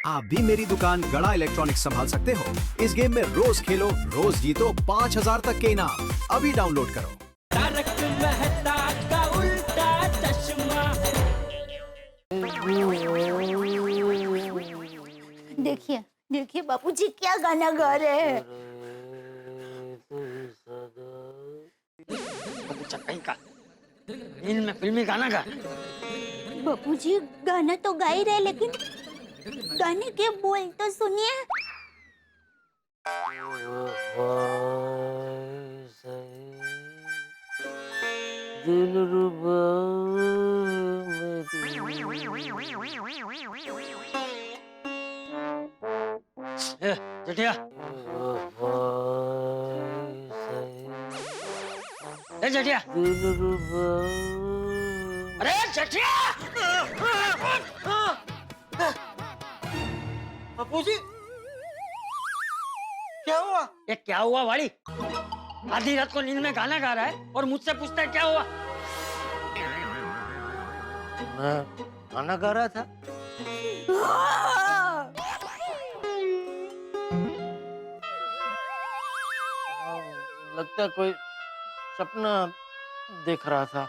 आप भी मेरी दुकान गड़ा इलेक्ट्रॉनिक्स संभाल सकते हो। इस गेम में रोज खेलो, रोज जीतो 5000 तक के इनाम। अभी डाउनलोड करो। तारक मेहता का उल्टा चश्मा। देखिए देखिए बापूजी क्या गाना गा रहे हैं। कहीं का इन में फिल्मी गाना गा। बापूजी गाना तो गा ही रहे, लेकिन गाने के बोल तो सुनिए। जेठिया, ए जेठिया, अरे जेठिया, बापूजी क्या हुआ? ये क्या हुआ वाली? आधी रात को नींद में गाना गा रहा है और मुझसे पूछता है क्या हुआ? मैं गाना गा रहा था। लगता है कोई सपना देख रहा था।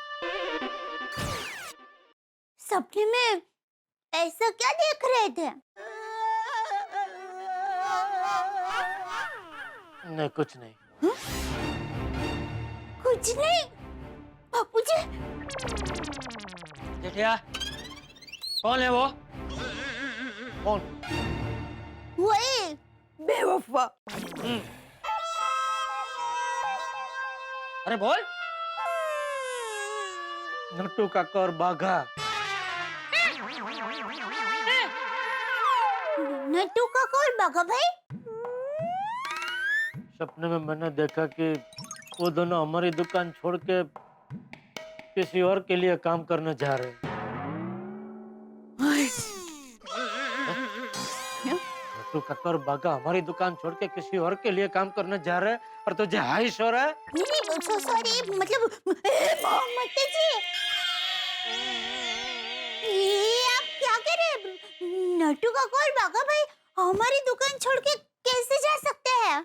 सपने में ऐसा क्या देख रहे थे? नहीं, कुछ नहीं। कुछ नहीं बापूजी। जेठिया, कौन है वो? कौन? वही बेवफा। अरे बोल। नट्टू काका और बाघा। नट्टू काका और बाघा भाई? सपने में मैंने देखा कि वो दोनों हमारी दुकान छोड़ के किसी और के लिए काम करने जा रहे हैं। नट्टू काका और बाघा हमारी दुकान छोड़ के किसी और के लिए काम करने जा रहे हैं और तुझे हाइश हो रहा है। नहीं सॉरी, मतलब मोहम्मद जी, ये आप क्या कर रहे हैं? नट्टू काका और बाघा भाई हमारी दुकान छोड़ के कैसे जा सकते हैं?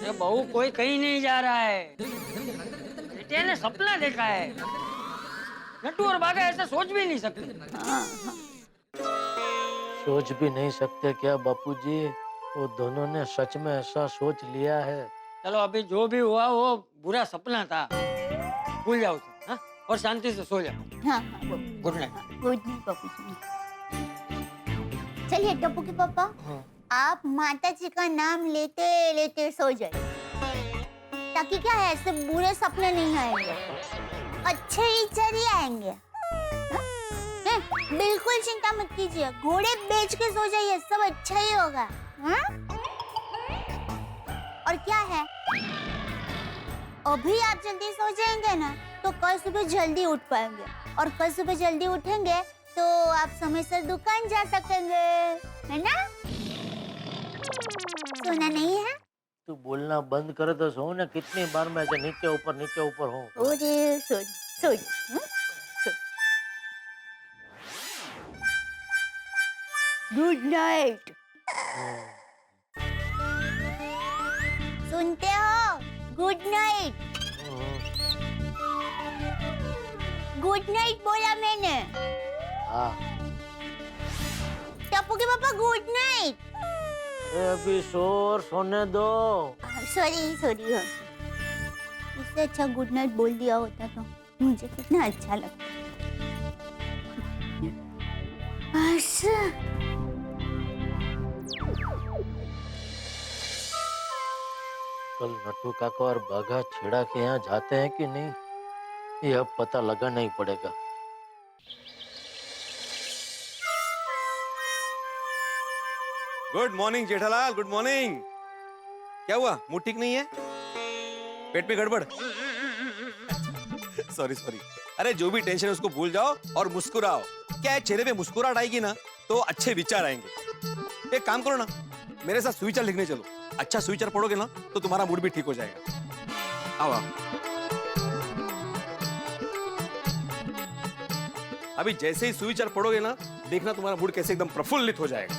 ये बहू कोई कहीं नहीं जा रहा है। जेठिया ने सपना देखा है। नट्टू और बाघा ऐसा सोच भी नहीं सकते। सोच भी नहीं सकते क्या बापूजी? वो दोनों ने सच में ऐसा सोच लिया है। चलो अभी जो भी हुआ वो बुरा सपना था, भूल जाओ उसे, हाँ? और शांति से सो जाओ। हाँ, गुड नाइट। गुड नाइट बापूजी। चलिए टप्पू के पापा, हाँ। आप माता जी का नाम लेते लेते सो जाइए, ताकि क्या है, ऐसे बुरे सपने नहीं आएंगे, अच्छे विचार ही आएंगे। हाँ? बिल्कुल चिंता मत कीजिए, घोड़े बेच के सो जाइए, सब अच्छा ही होगा। हाँ? और क्या है, अभी आप जल्दी सो जाएंगे ना तो कल सुबह जल्दी उठ पाएंगे, और कल सुबह जल्दी उठेंगे तो आप समय से दुकान जा सकेंगे, है ना? सोना नहीं है? तू बोलना बंद करे तो सो ना। कितनी बार मैं ऐसे नीचे ऊपर हूँ। अरे सो सो गुड नाइट। सुनते हो? Good night. गुड नाइट बोला मैंने। हाँ। टप्पू के पापा गुड नाइट। अभी शोर सोने दो। सॉरी सॉरी, इससे अच्छा गुड नाइट बोल दिया होता तो मुझे कितना अच्छा लगता। कल नट्टू काका और बाघा छेड़ा के यहाँ जाते हैं कि नहीं, ये अब पता लगाना ही पड़ेगा। Good morning Jethalal, good morning. क्या हुआ, मूड ठीक नहीं है? पेट में गड़बड़? Sorry sorry. अरे जो भी टेंशन है उसको भूल जाओ और मुस्कुराओ। क्या है, चेहरे पे मुस्कुराहट आएगी ना तो अच्छे विचार आएंगे। एक काम करो ना, मेरे साथ सुविचार लिखने चलो। अच्छा सुविचार पढ़ोगे ना तो तुम्हारा मूड भी ठीक हो जाएगा। आओ आओ। अभी जैसे ही सुविचार पढ़ोगे ना देखना तुम्हारा मूड कैसे एकदम प्रफुल्लित हो जाएगा।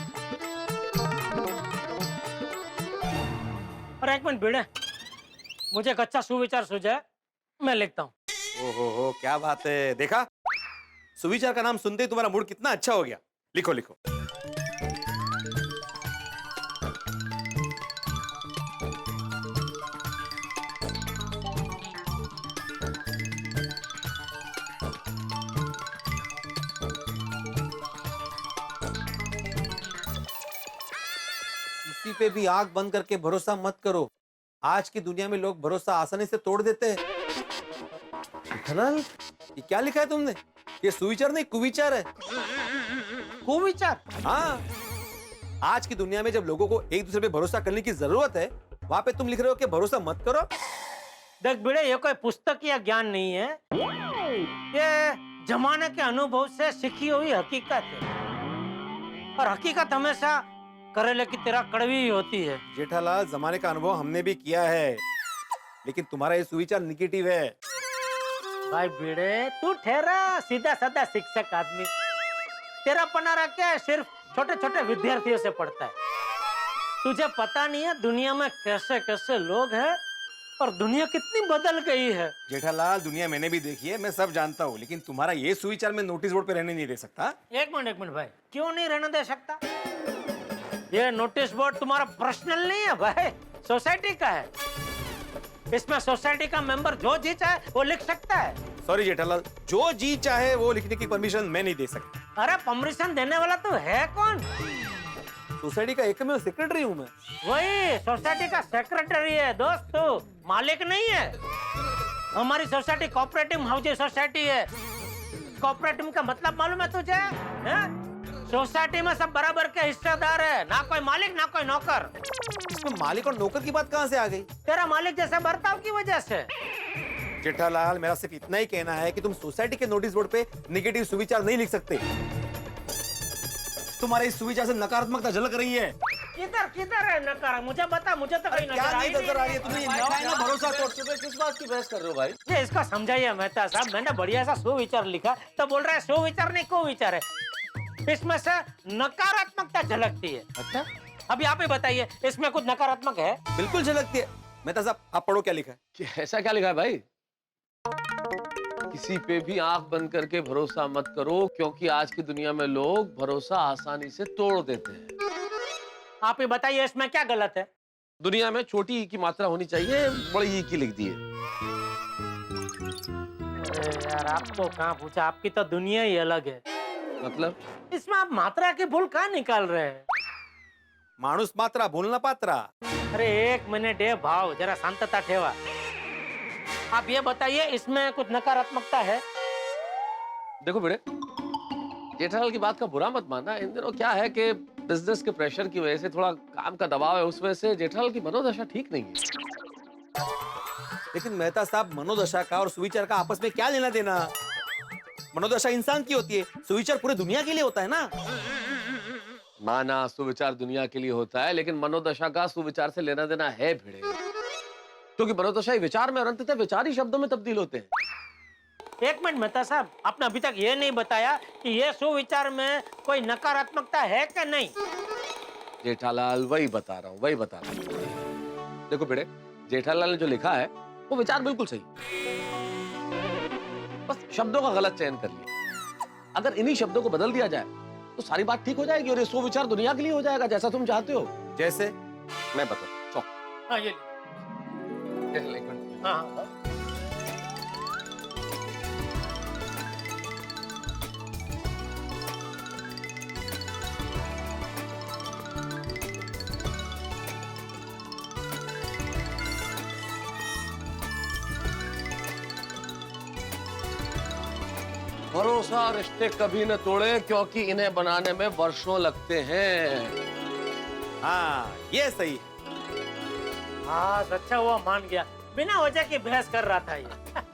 और एक मिनट भिड़े, मुझे एक अच्छा सुविचार सूझा है, मैं लिखता हूँ। ओहो, क्या बात है। देखा, सुविचार का नाम सुनते ही तुम्हारा मूड कितना अच्छा हो गया। लिखो लिखो। किसी पे भी आंख बंद करके भरोसा मत करो। आज की दुनिया में लोग भरोसा आसानी से तोड़ देते हैं। जेठालाल, ये क्या लिखा है तुमने? ये सुविचार नहीं, कुविचार है। कुविचार? हाँ, आज की दुनिया में जब लोगों को एक दूसरे पे भरोसा करने की जरूरत है, वहां पे तुम लिख रहे हो कि भरोसा मत करो। देख भिड़े, ये कोई पुस्तक या ज्ञान नहीं है, ये जमाने के अनुभव से सीखी हुई हकीकत है। और हकीकत हमेशा करेले की तरह कड़वी ही होती है। जेठालाल, जमाने का अनुभव हमने भी किया है, लेकिन तुम्हारा ये सुविचार निगेटिव है। भाई भिड़े, तू ठहरा, सीधा साधा शिक्षक आदमी, तेरा पनारा क्या है, सिर्फ छोटे छोटे विद्यार्थियों से पढ़ता है। तुझे पता नहीं है दुनिया में कैसे कैसे लोग हैं और दुनिया कितनी बदल गई है। जेठालाल, दुनिया मैंने भी देखी है, मैं सब जानता हूँ, लेकिन तुम्हारा ये सुविचार मैं नोटिस बोर्ड पे रहने नहीं दे सकता। एक मिनट भाई, क्यों नहीं रहने दे सकता? ये नोटिस बोर्ड तुम्हारा पर्सनल नहीं है भाई, सोसाइटी का है। इसमें सोसाइटी का मेंबर जो जी चाहे वो लिख सकता है। सॉरी जेठालाल, जो जी चाहे वो लिखने की परमिशन मैं नहीं दे सकता। अरे परमिशन देने वाला तो है कौन? सोसाइटी का एकमेव सेक्रेटरी हूँ मैं। वही सोसाइटी का सेक्रेटरी है दोस्त, तू मालिक नहीं है। हमारी सोसाइटी कोऑपरेटिव हाउसिंग सोसाइटी है। कोऑपरेटिव का मतलब मालूम है तुझे? सोसाइटी में सब बराबर के हिस्सेदार है, ना कोई मालिक ना कोई नौकर। इसमें मालिक और नौकर की बात कहाँ से आ गई? तेरा मालिक जैसा बर्ताव की वजह से। जेठालाल, मेरा सिर्फ इतना ही कहना है कि तुम सोसाइटी के नोटिस बोर्ड पे नेगेटिव सुविचार नहीं लिख सकते। तुम्हारे इस सुविचार से नकारात्मकता झलक रही है। किधर किधर है नकार? मुझे बता, मुझे तो कहीं क्या नजर नहीं आई नजर आ रही है तुम्हें? भरोसा तोड़ते हुए किस बात की बहस कर रहे हो भाई? ये इसको समझाइए मेहता साहब, मैंने बढ़िया सा सुविचार लिखा तो बोल रहा है सुविचार नहीं कुविचार है। इसमें से नकारात्मकता झलकती है। अच्छा, अभी आप ही बताइए, इसमें कुछ नकारात्मक है? बिल्कुल झलकती है। मेहता साहब, आप पढ़ो क्या लिखा है। ऐसा क्या लिखा है भाई? किसी पे भी आंख बंद करके भरोसा मत करो, क्योंकि आज की दुनिया में लोग भरोसा आसानी से तोड़ देते हैं। आप ही बताइए, इसमें क्या गलत है? दुनिया में छोटी ई की मात्रा होनी चाहिए, बड़ी ई की लिख दी है। अरे यार, आपको कहाँ पूछा, आपकी तो दुनिया ही अलग है। मतलब? इसमें आप मात्रा की भूल कहाँ निकाल रहे हैं? माणूस मात्रा बोलना पात्रा। अरे एक मिनट, ये भाव जरा शांतता ठेवा। आप ये बताइए, इसमें कुछ नकारात्मकता है? देखो बेटे, जेठालाल की बात का बुरा मत मानना। इन दिनों क्या है कि बिजनेस के प्रेशर की वजह से थोड़ा काम का दबाव है, उस वजह से जेठालाल की मनोदशा ठीक नहीं है। लेकिन मेहता साहब, मनोदशा का और सुविचार का आपस में क्या लेना देना? मनोदशा इंसान की होती है, सुविचार पूरे दुनिया के लिए होता है ना। माना सुविचार दुनिया के लिए होता है, लेकिन मनोदशा का सुविचार से लेना देना है भिड़े, क्योंकि मनोदशा ही विचार में और अंततः विचार ही शब्दों में तब्दील होते हैं। एक मिनट मेहता साहब, आपने अभी तक ये नहीं बताया कि ये सुविचार में कोई नकारात्मकता है कि नहीं? जेठालाल, वही बता रहा हूँ। देखो बेटे, जेठालाल ने जो लिखा है वो विचार बिल्कुल सही, बस शब्दों का गलत चयन कर लिया। अगर इन्हीं शब्दों को बदल दिया जाए तो सारी बात ठीक हो जाएगी और ये सुविचार दुनिया के लिए हो जाएगा, जैसा तुम चाहते हो। जैसे? मैं बताता हूँ। हाँ, ये हाँ। भरोसा रिश्ते कभी न तोड़े, क्योंकि इन्हें बनाने में वर्षों लगते हैं। हाँ, ये सही। हाँ, सच्चा हुआ, मान गया। बिना वजह की बहस कर रहा था ये।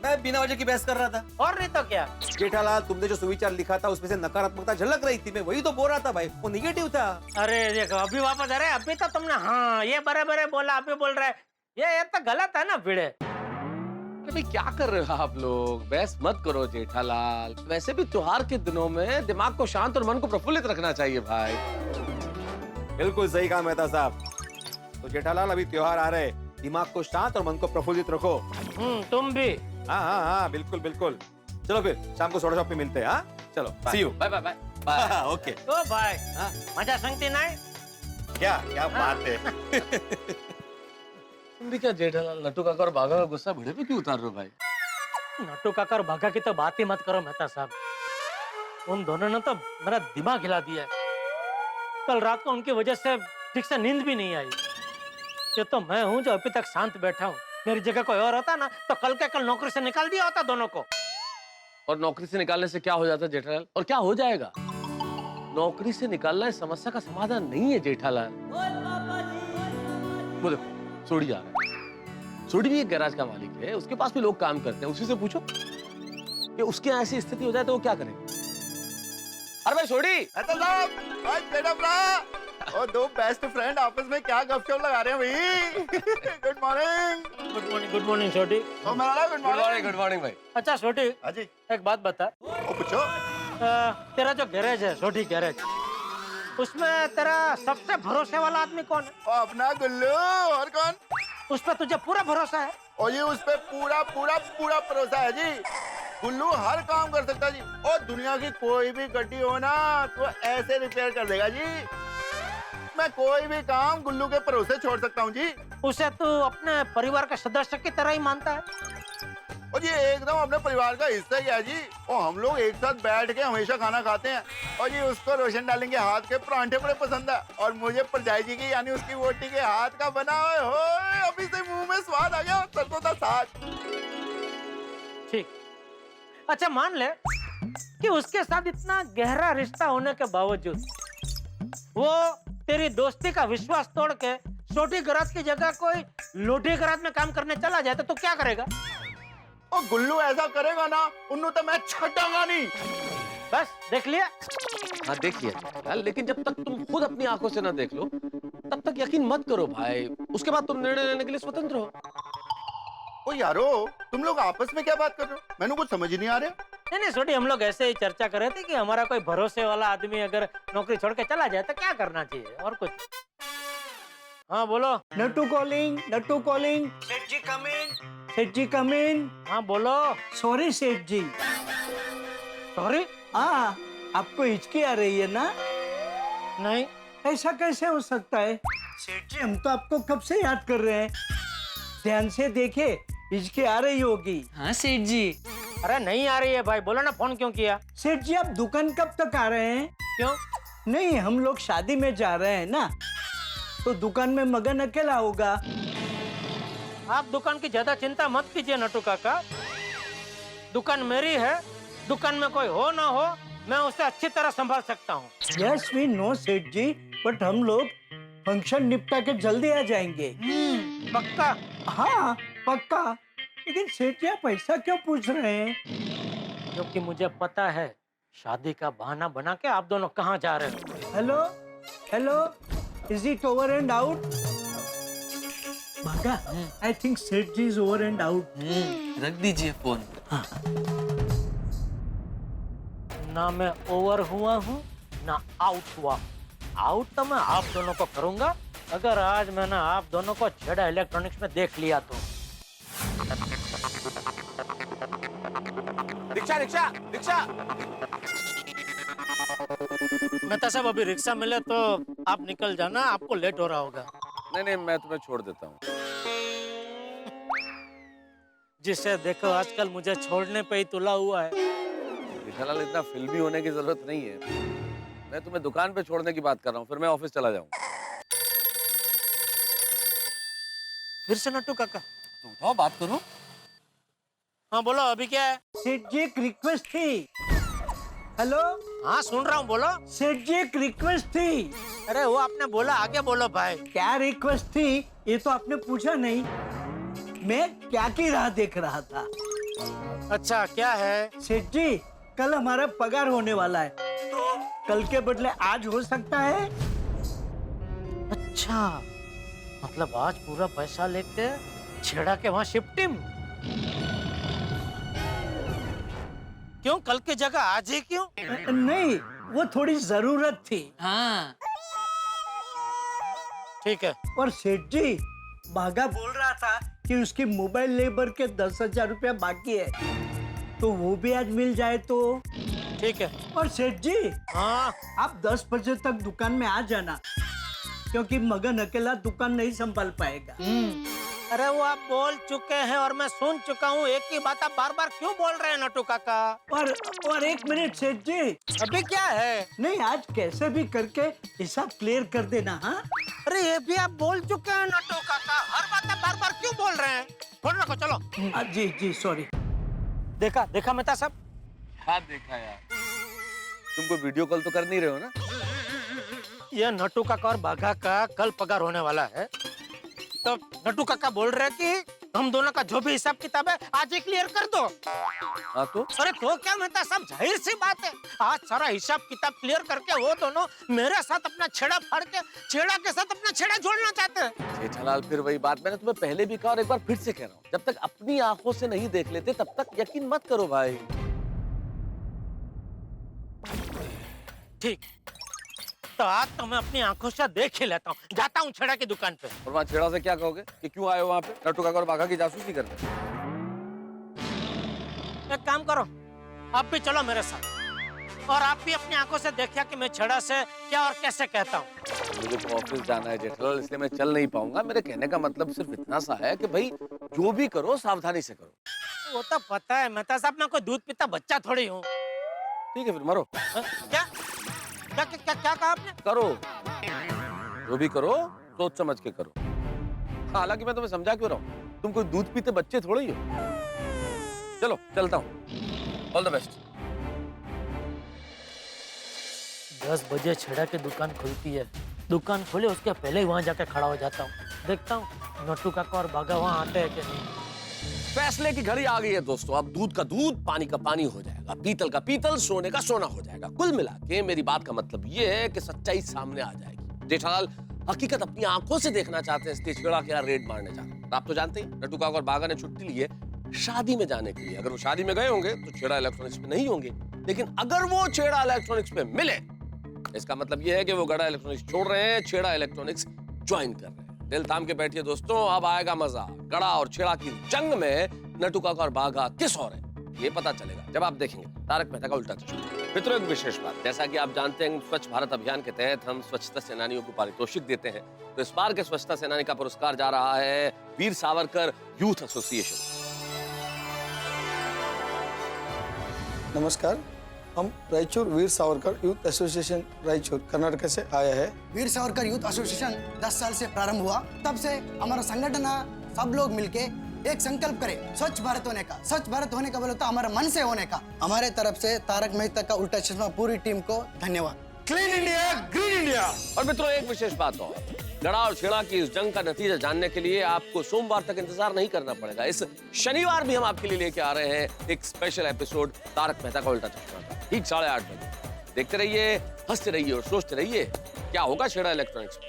मैं बिना वजह की बहस कर रहा था। और नहीं तो क्या। जेठालाल, तुमने जो सुविचार लिखा था उसमें से नकारात्मकता झलक रही थी, मैं वही तो बोल रहा था भाई, वो निगेटिव था। अरे देखो, अभी वापस आ रहे, अभी तो तुमने हाँ ये बराबर है बोला, अभी बोल रहे ये तो गलत है ना भिड़े। अभी क्या कर रहे हो आप लोग? बहस मत करो जेठालाल। वैसे भी त्योहार के दिनों में दिमाग को शांत और मन को प्रफुल्लित रखना चाहिए भाई। बिल्कुल सही कहा मेहता साहब। तो जेठालाल अभी त्योहार आ रहे, दिमाग को शांत और मन को प्रफुल्लित रखो। तुम भी। हाँ हाँ हाँ, बिल्कुल बिल्कुल। चलो फिर शाम को सोडा शॉप पे मिलते हैं। हाँ चलो, see you. Bye bye bye bye. Okay. ओ भाई, हाँ? मजा संगती नहीं? क्या क्या बात है। तुम भी क्या जेठालाल नट्टू काका और बाघा का गुस्सा भिड़े पे क्यों उतार रहे हो भाई? नट्टू काका और भागा की तो बात ही मत करो मेहता साहब। उन दोनों ने तो मेरा दिमाग हिला दिया है। कल रात को उनकी वजह से ठीक से नींद भी नहीं आई। ये तो मैं हूँ जो अभी तक शांत बैठा हूँ। मेरी जगह कोई और होता ना तो कल के कल नौकरी से निकाल दिया होता दोनों को। और नौकरी से निकालने से क्या हो जाता जेठालाल? और क्या हो जाएगा? नौकरी से निकालना इस समस्या का समाधान नहीं है जेठालाल। वो देखो सोडी आ रहा है। सोडी भी एक गैराज का मालिक है, उसके पास भी लोग काम करते हैं। उसी से पूछो कि उसके यहाँ ऐसी स्थिति हो जाए तो वो क्या करेगा। अरे भाई सोडी, और दो बेस्ट फ्रेंड आपस में क्या गपशप लगा रहे हैं भाई। Good morning. Good morning. Good morning छोटी। Good morning. गुड मॉर्निंग भाई। अच्छा छोटी, अजी एक बात बता। पूछो। तेरा जो गैरेज है छोटी गैरेज, उसमें तेरा सबसे भरोसे वाला आदमी कौन है? और अपना गुल्लू। और कौन? उस पर तुझे पूरा भरोसा है? और ये उस पे पूरा पूरा पूरा भरोसा है जी। गुल्लू हर काम कर सकता है जी। और दुनिया की कोई भी गड्डी हो ना तो ऐसे रिपेयर कर देगा जी। मैं कोई भी काम गुल्लू के भरोसे छोड़ सकता हूँ जी। उसे तू अपने परिवार का सदस्य की तरह ही मानता है? और ये एकदम अपने परिवार का हिस्सा ही है जी। और हम लोग एक साथ बैठ के हमेशा खाना खाते हैं। और ये उसको रोशन डालिंग के हाथ के परांठे बड़े पसंद है। और मुझे परजाई जी की यानी उसकी वोटी के हाथ का बना हो अभी से मुंह में स्वाद आ गया। सरसों का साग। ठीक। अच्छा मान ले कि उसके साथ इतना गहरा रिश्ता होने के बावजूद वो तेरी दोस्ती का विश्वास तोड़ के छोटी गराज की जगह कोई लोटी गराज में काम करने चला जाए तो क्या करेगा? और गुल्लू ऐसा करेगा ना उन्होंने तो मैं छटांगा नहीं। बस देख लिया। हाँ देख लिया, लेकिन जब तक तुम खुद अपनी आंखों से ना देख लो तब तक यकीन मत करो भाई। उसके बाद तुम निर्णय लेने के लिए स्वतंत्र हो। ओ यारो, तुम लोग आपस में क्या बात कर रहे हो? मैंने कुछ समझ ही नहीं आ रहा। नहीं छोटी, हम लोग ऐसे ही चर्चा कर रहे थे कि हमारा कोई भरोसे वाला आदमी अगर नौकरी छोड़ के चला जाए तो क्या करना चाहिए और कुछ। हाँ बोलो। Nattu calling, Nattu calling. सेठ जी कमिंग, सेठ जी कमिंग। हाँ बोलो। सॉरी सेठ जी। सॉरी? हाँ, आपको हिचकी आ रही है ना? नहीं। ऐसा कैसे हो सकता है सेठ जी? हम तो आपको कब से याद कर रहे हैं। ध्यान से देखे, हिचकी आ रही होगी। हाँ सेठ जी। अरे नहीं आ रही है भाई, बोलो ना फोन क्यों किया? सेठ जी आप दुकान कब तक आ रहे हैं? क्यों? नहीं, हम लोग शादी में जा रहे हैं ना, तो दुकान में मगन अकेला होगा। आप दुकान की ज्यादा चिंता मत कीजिए नट्टू काका। दुकान मेरी है, दुकान में कोई हो ना हो मैं उसे अच्छी तरह संभाल सकता हूँ। यस वी नो सेठ जी, बट हम लोग फंक्शन निपटा के जल्दी आ जाएंगे। पक्का? हाँ पक्का। लेकिन सेठ जी आप ऐसा क्यों पूछ रहे हैं? क्योंकि मुझे पता है शादी का बहाना बना के आप दोनों कहाँ जा रहे हो। Hello hello, is it over and out? भागा, आई थिंक सेठ जी इज ओवर एंड आउट। रख दीजिए फोन। ना मैं ओवर हुआ हूँ ना आउट हुआ। आउट तो मैं आप दोनों को करूंगा अगर आज मैंने आप दोनों को छेड़ा इलेक्ट्रॉनिक्स में देख लिया तो। Rickshaw rickshaw rickshaw. मेहता साहब अभी रिक्शा मिले तो आप निकल जाना, आपको लेट हो रहा होगा। नहीं नहीं, मैं तुम्हें छोड़ देता हूँ। जिसे देखो आजकल मुझे छोड़ने पे ही तुला हुआ है। जेठालाल इतना फिल्मी होने की जरूरत नहीं है। मैं तुम्हें दुकान पे छोड़ने की बात कर रहा हूँ, फिर मैं ऑफिस चला जाऊँ। फिर से नट्टू काका। तो उठाओ बात करो। हाँ बोलो, अभी क्या है? सेठ जी एक रिक्वेस्ट थी। हेलो। हाँ सुन रहा हूँ, बोलो। सेठ जी एक रिक्वेस्ट थी। अरे वो आपने बोला, आगे बोलो भाई। क्या रिक्वेस्ट थी ये तो आपने पूछा नहीं। मैं क्या की राह देख रहा था। अच्छा क्या है? सेठ जी कल हमारा पगार होने वाला है, तो कल के बदले आज हो सकता है? अच्छा, मतलब आज पूरा पैसा लेके छेड़ा के वहाँ शिफ्टिंग। क्यों कल की जगह आज ही क्यों? नहीं, वो थोड़ी जरूरत थी। हाँ ठीक है। और सेठ जी, बागा बोल रहा था कि उसकी मोबाइल लेबर के 10,000 रुपया बाकी है, तो वो भी आज मिल जाए तो। ठीक है। और सेठ जी, हाँ आप 10 बजे तक दुकान में आ जाना, क्योंकि मगन अकेला दुकान नहीं संभाल पाएगा। अरे वो आप बोल चुके हैं और मैं सुन चुका हूँ, एक ही बात आप बार बार क्यों बोल रहे हैं नटू काका? और एक मिनट सेठ जी, अभी क्या है? नहीं आज कैसे भी करके हिसाब क्लियर कर देना। हाँ, अरे ये भी आप बोल चुके हैं नटू काका, हर बात आप बार बार क्यों बोल रहे हैं? फोन रखो चलो। जी जी सॉरी। देखा देखा मेहता साहब? क्या देखा यार, तुमको वीडियो कॉल तो कर नहीं रहे हो ना? ये नटू काका और बाघा का कल पगार होने वाला है, तो नटू काका बोल रहे हैं कि हम दोनों का जो भी हिसाब किताब है आज ही क्लियर कर दो। हाँ तो अरे तो क्या मेहता साहब, जाहिर सी बात है आज सारा हिसाब किताब क्लियर करके वो दोनों मेरे साथ अपना छेड़ा फाड़ के छेड़ा के साथ अपना छेड़ा जोड़ना चाहते हैं। जेठालाल, फिर वही बात मैंने तुम्हें पहले भी कहा और एक बार फिर से कह रहा हूँ, जब तक अपनी आंखों से नहीं देख लेते तब तक यकीन मत करो भाई। ठीक, तो आज तो मैं अपनी आंखों से देख ही लेता हूँ, जाता हूँ छेड़ा की दुकान पे। और वहाँ छेड़ा से क्या कहोगे कि क्यों आए हो वहाँ पे नटू काका और बाघा की जासूसी करने? एक काम करो, आप भी चलो मेरे साथ और आप भी अपनी आंखों से देखिए कि मैं छेड़ा से क्या और कैसे कहता हूँ। मुझे तो ऑफिस जाना है जेठालाल, इसलिए मैं चल नहीं पाऊंगा। मेरे कहने का मतलब सिर्फ इतना सा है कि भाई जो भी करो सावधानी से करो। वो तो पता है मेहता साहब, मैं कोई दूध पीता बच्चा थोड़ी हूँ। ठीक है फिर मरो। क्या क्या क्या क्या कहा आपने? करो, जो भी करो सोच समझ के करो। हालांकि मैं तुम्हें समझा क्यों रहा हूँ, तुम कोई दूध पीते बच्चे थोड़े ही हो। चलो चलता हूँ, ऑल द बेस्ट। 10 बजे छेड़ा की दुकान खुलती है, दुकान खोले उसके पहले ही वहां जाके खड़ा हो जाता हूँ, देखता हूँ नटू काका और बाघा वहां आते हैं कि नहीं। फैसले की घड़ी आ गई है दोस्तों। अब दूध का दूध, पानी का पानी हो जाएगा, पीतल का पीतल, सोने का सोना हो जाएगा। कुल मिला के मेरी बात का मतलब ये है कि सच्चाई सामने आ जाएगी। जेठालाल हकीकत अपनी आंखों से देखना चाहते हैं, इसलिए छेड़ा के यहाँ रेड मारने जा रहे हैं। आप तो जानते ही नटू काका और बाघा ने छुट्टी ली है शादी में जाने के लिए। अगर वो शादी में गए होंगे तो छेड़ा इलेक्ट्रॉनिक्स पे नहीं होंगे, लेकिन अगर वो छेड़ा इलेक्ट्रॉनिक्स पे मिले, इसका मतलब ये है कि वो गड़ा इलेक्ट्रॉनिक्स छोड़ रहे हैं, छेड़ा इलेक्ट्रॉनिक्स ज्वाइन कर रहे हैं। दिल थाम के बैठिए दोस्तों, अब आएगा मजा। गड़ा और छेड़ा की जंग में नटू काका और बाघा किस और है, ये पता चलेगा जब आप देखेंगे तारक मेहता का उल्टा चश्मा। मित्रों, एक विशेष बात, जैसा कि आप जानते हैं स्वच्छ भारत अभियान के तहत हम स्वच्छता सेनानियों को पारितोषिक देते हैं, तो इस बार के स्वच्छता सेनानी का पुरस्कार जा रहा है वीर सावरकर यूथ एसोसिएशन। नमस्कार, हम रायचूर वीर सावरकर यूथ एसोसिएशन रायचूर कर्नाटक से आया है। वीर सावरकर यूथ एसोसिएशन 10 साल से प्रारंभ हुआ, तब से हमारा संगठन सब लोग मिलके एक संकल्प करें स्वच्छ भारत होने का। स्वच्छ भारत होने का बोले तो हमारा मन से होने का। हमारे तरफ से तारक मेहता का उल्टा चश्मा पूरी टीम को धन्यवाद। Clean India, green India. और मित्रों, एक विशेष बात और, गड़ा और छेड़ा की इस जंग का नतीजा जानने के लिए आपको सोमवार तक इंतजार नहीं करना पड़ेगा। इस शनिवार भी हम आपके लिए लेके आ रहे हैं एक स्पेशल एपिसोड तारक मेहता का उल्टा चश्मा का, ठीक 8:30 बजे। देखते रहिए, हंसते रहिए और सोचते रहिए क्या होगा छेड़ा इलेक्ट्रॉनिक्स में।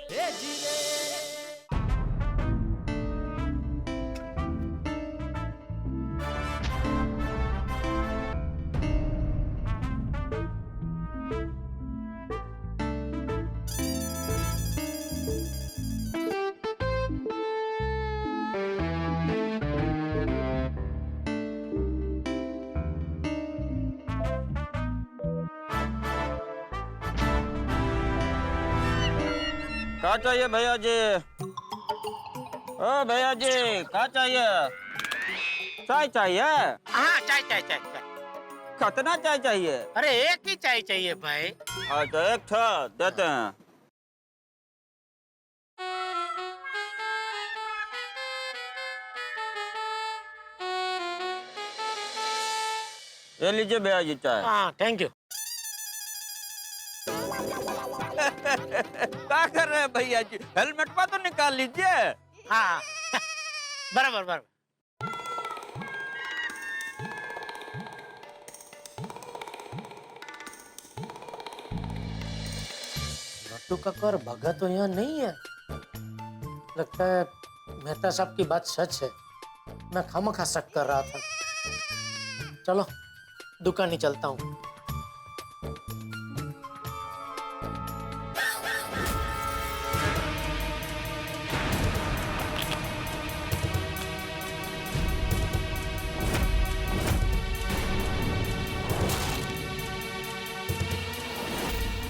क्या चाहिए भैया जी? ओ भैया जी, क्या चाहिए? चाय चाहिए? हाँ चाय चाय चाय चाय। कितना चाय चाहिए? अरे एक ही चाय चाहिए भाई। अच्छा, एक था देते हैं। ये लीजिए भैया जी चाय। हाँ थैंक यू। क्या कर रहे हैं भैया जी? हेलमेट पर तो निकाल लीजिए। हाँ बराबर बराबर। नट्टू काका और भगा तो यहाँ नहीं है। लगता है मेहता साहब की बात सच है, मैं खामखा शक कर रहा था। चलो दुकान ही चलता हूँ।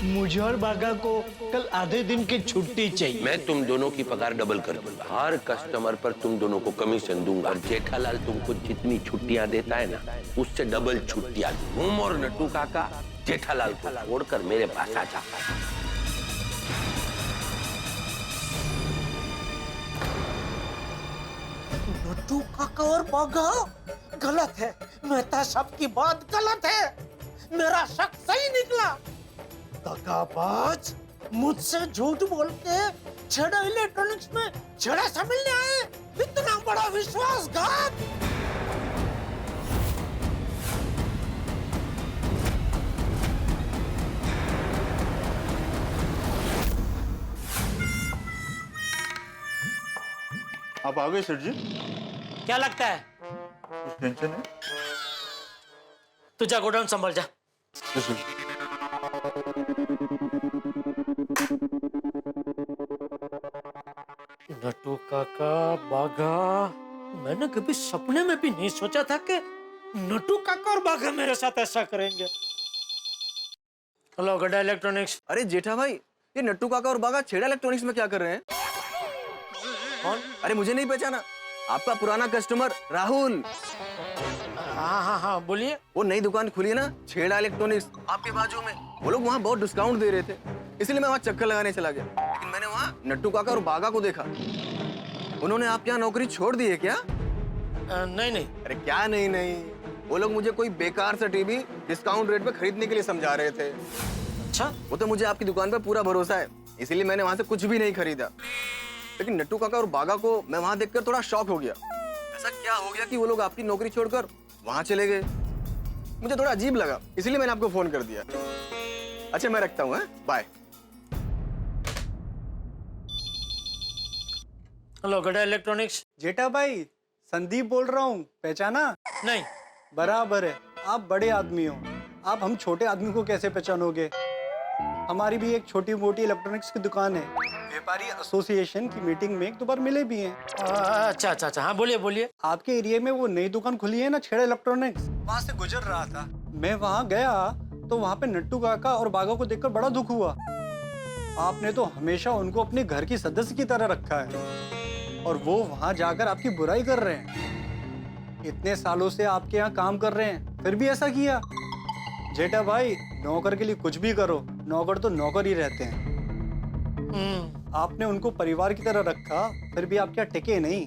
मुझे और बागा को कल आधे दिन की छुट्टी चाहिए। मैं तुम दोनों की पगार डबल कर दूंगा। हर कस्टमर पर तुम दोनों को कमीशन दूंगा। और जेठालाल तुमको जितनी छुट्टियां देता है ना, उससे डबल छुट्टियां। तुम और नट्टू काका जेठालाल को छोड़कर मेरे पास आ जाता है। नट्टू काका और बागा गलत है। मेहता साहब की बात गलत है। मेरा शक सही निकला। दगाबाज मुझसे झूठ बोल के छेड़ा इलेक्ट्रॉनिक्स में छेड़ा समझने आए। इतना बड़ा विश्वासघात। आप आ गए सर जी? क्या लगता है? कुछ टेंशन है? तू जा गोडाउन संभाल जा। नट्टू काका बागा, मैंने कभी सपने में भी नहीं सोचा था कि नट्टू काका और बागा मेरे साथ ऐसा करेंगे। हेलो गड्ढा इलेक्ट्रॉनिक्स। अरे जेठा भाई, ये नट्टू काका और बागा छेड़ा इलेक्ट्रॉनिक्स में क्या कर रहे हैं? कौन? अरे मुझे नहीं पहचाना, आपका पुराना कस्टमर राहुल। हाँ हाँ हाँ बोलिए। वो नई दुकान खुली है ना, छेड़ा इलेक्ट्रॉनिक्स, आपके बाजू में। वो लोग वहाँ बहुत डिस्काउंट दे रहे थे, इसलिए मैं वहाँ चक्कर लगाने चला गया। लेकिन मैंने वहाँ नट्टू काका और बागा को देखा। उन्होंने आपके यहाँ नौकरी छोड़ दी है क्या? नहीं नहीं। अरे क्या नहीं नहीं, वो लोग मुझे कोई बेकार सा टीवी डिस्काउंट रेट पे खरीदने के लिए समझा रहे थे। अच्छा। वो तो मुझे आपकी दुकान पर पूरा भरोसा है, इसीलिए मैंने वहाँ से कुछ भी नहीं खरीदा। लेकिन नट्टू काका और बागा को मैं वहाँ देखकर थोड़ा शॉक हो गया। ऐसा क्या हो गया कि वो लोग आपकी नौकरी छोड़कर वहाँ चले गए? मुझे थोड़ा अजीब लगा, इसलिए मैंने आपको फोन कर दिया। अच्छा मैं रखता हूँ, बाय। हेलो गड्ढा इलेक्ट्रॉनिक्स। जेठा भाई, संदीप बोल रहा हूँ, पहचाना? नहीं। बराबर है, आप बड़े आदमी हो, आप हम छोटे आदमी को कैसे पहचानोगे? हमारी भी एक छोटी मोटी इलेक्ट्रॉनिक्स की दुकान है। व्यापारी एसोसिएशन की मीटिंग में एक दो बार मिले भी हैं। अच्छा अच्छा अच्छा, हाँ बोलिए बोलिए। आपके एरिया में वो नई दुकान खुली है ना, छेड़ा इलेक्ट्रॉनिक्स, वहाँ से गुजर रहा था। मैं वहाँ गया तो वहाँ पे नट्टू काका और बागा को देखकर बड़ा दुख हुआ। आपने तो हमेशा उनको अपने घर की सदस्य की तरह रखा है और वो वहाँ जाकर आपकी बुराई कर रहे हैं। इतने सालों से आपके यहाँ काम कर रहे हैं, फिर भी ऐसा किया? जेठा भाई, नौकर के लिए कुछ भी करो, नौकर तो नौकर ही रहते हैं। आपने उनको परिवार की तरह रखा, फिर भी आप क्या टिके नहीं?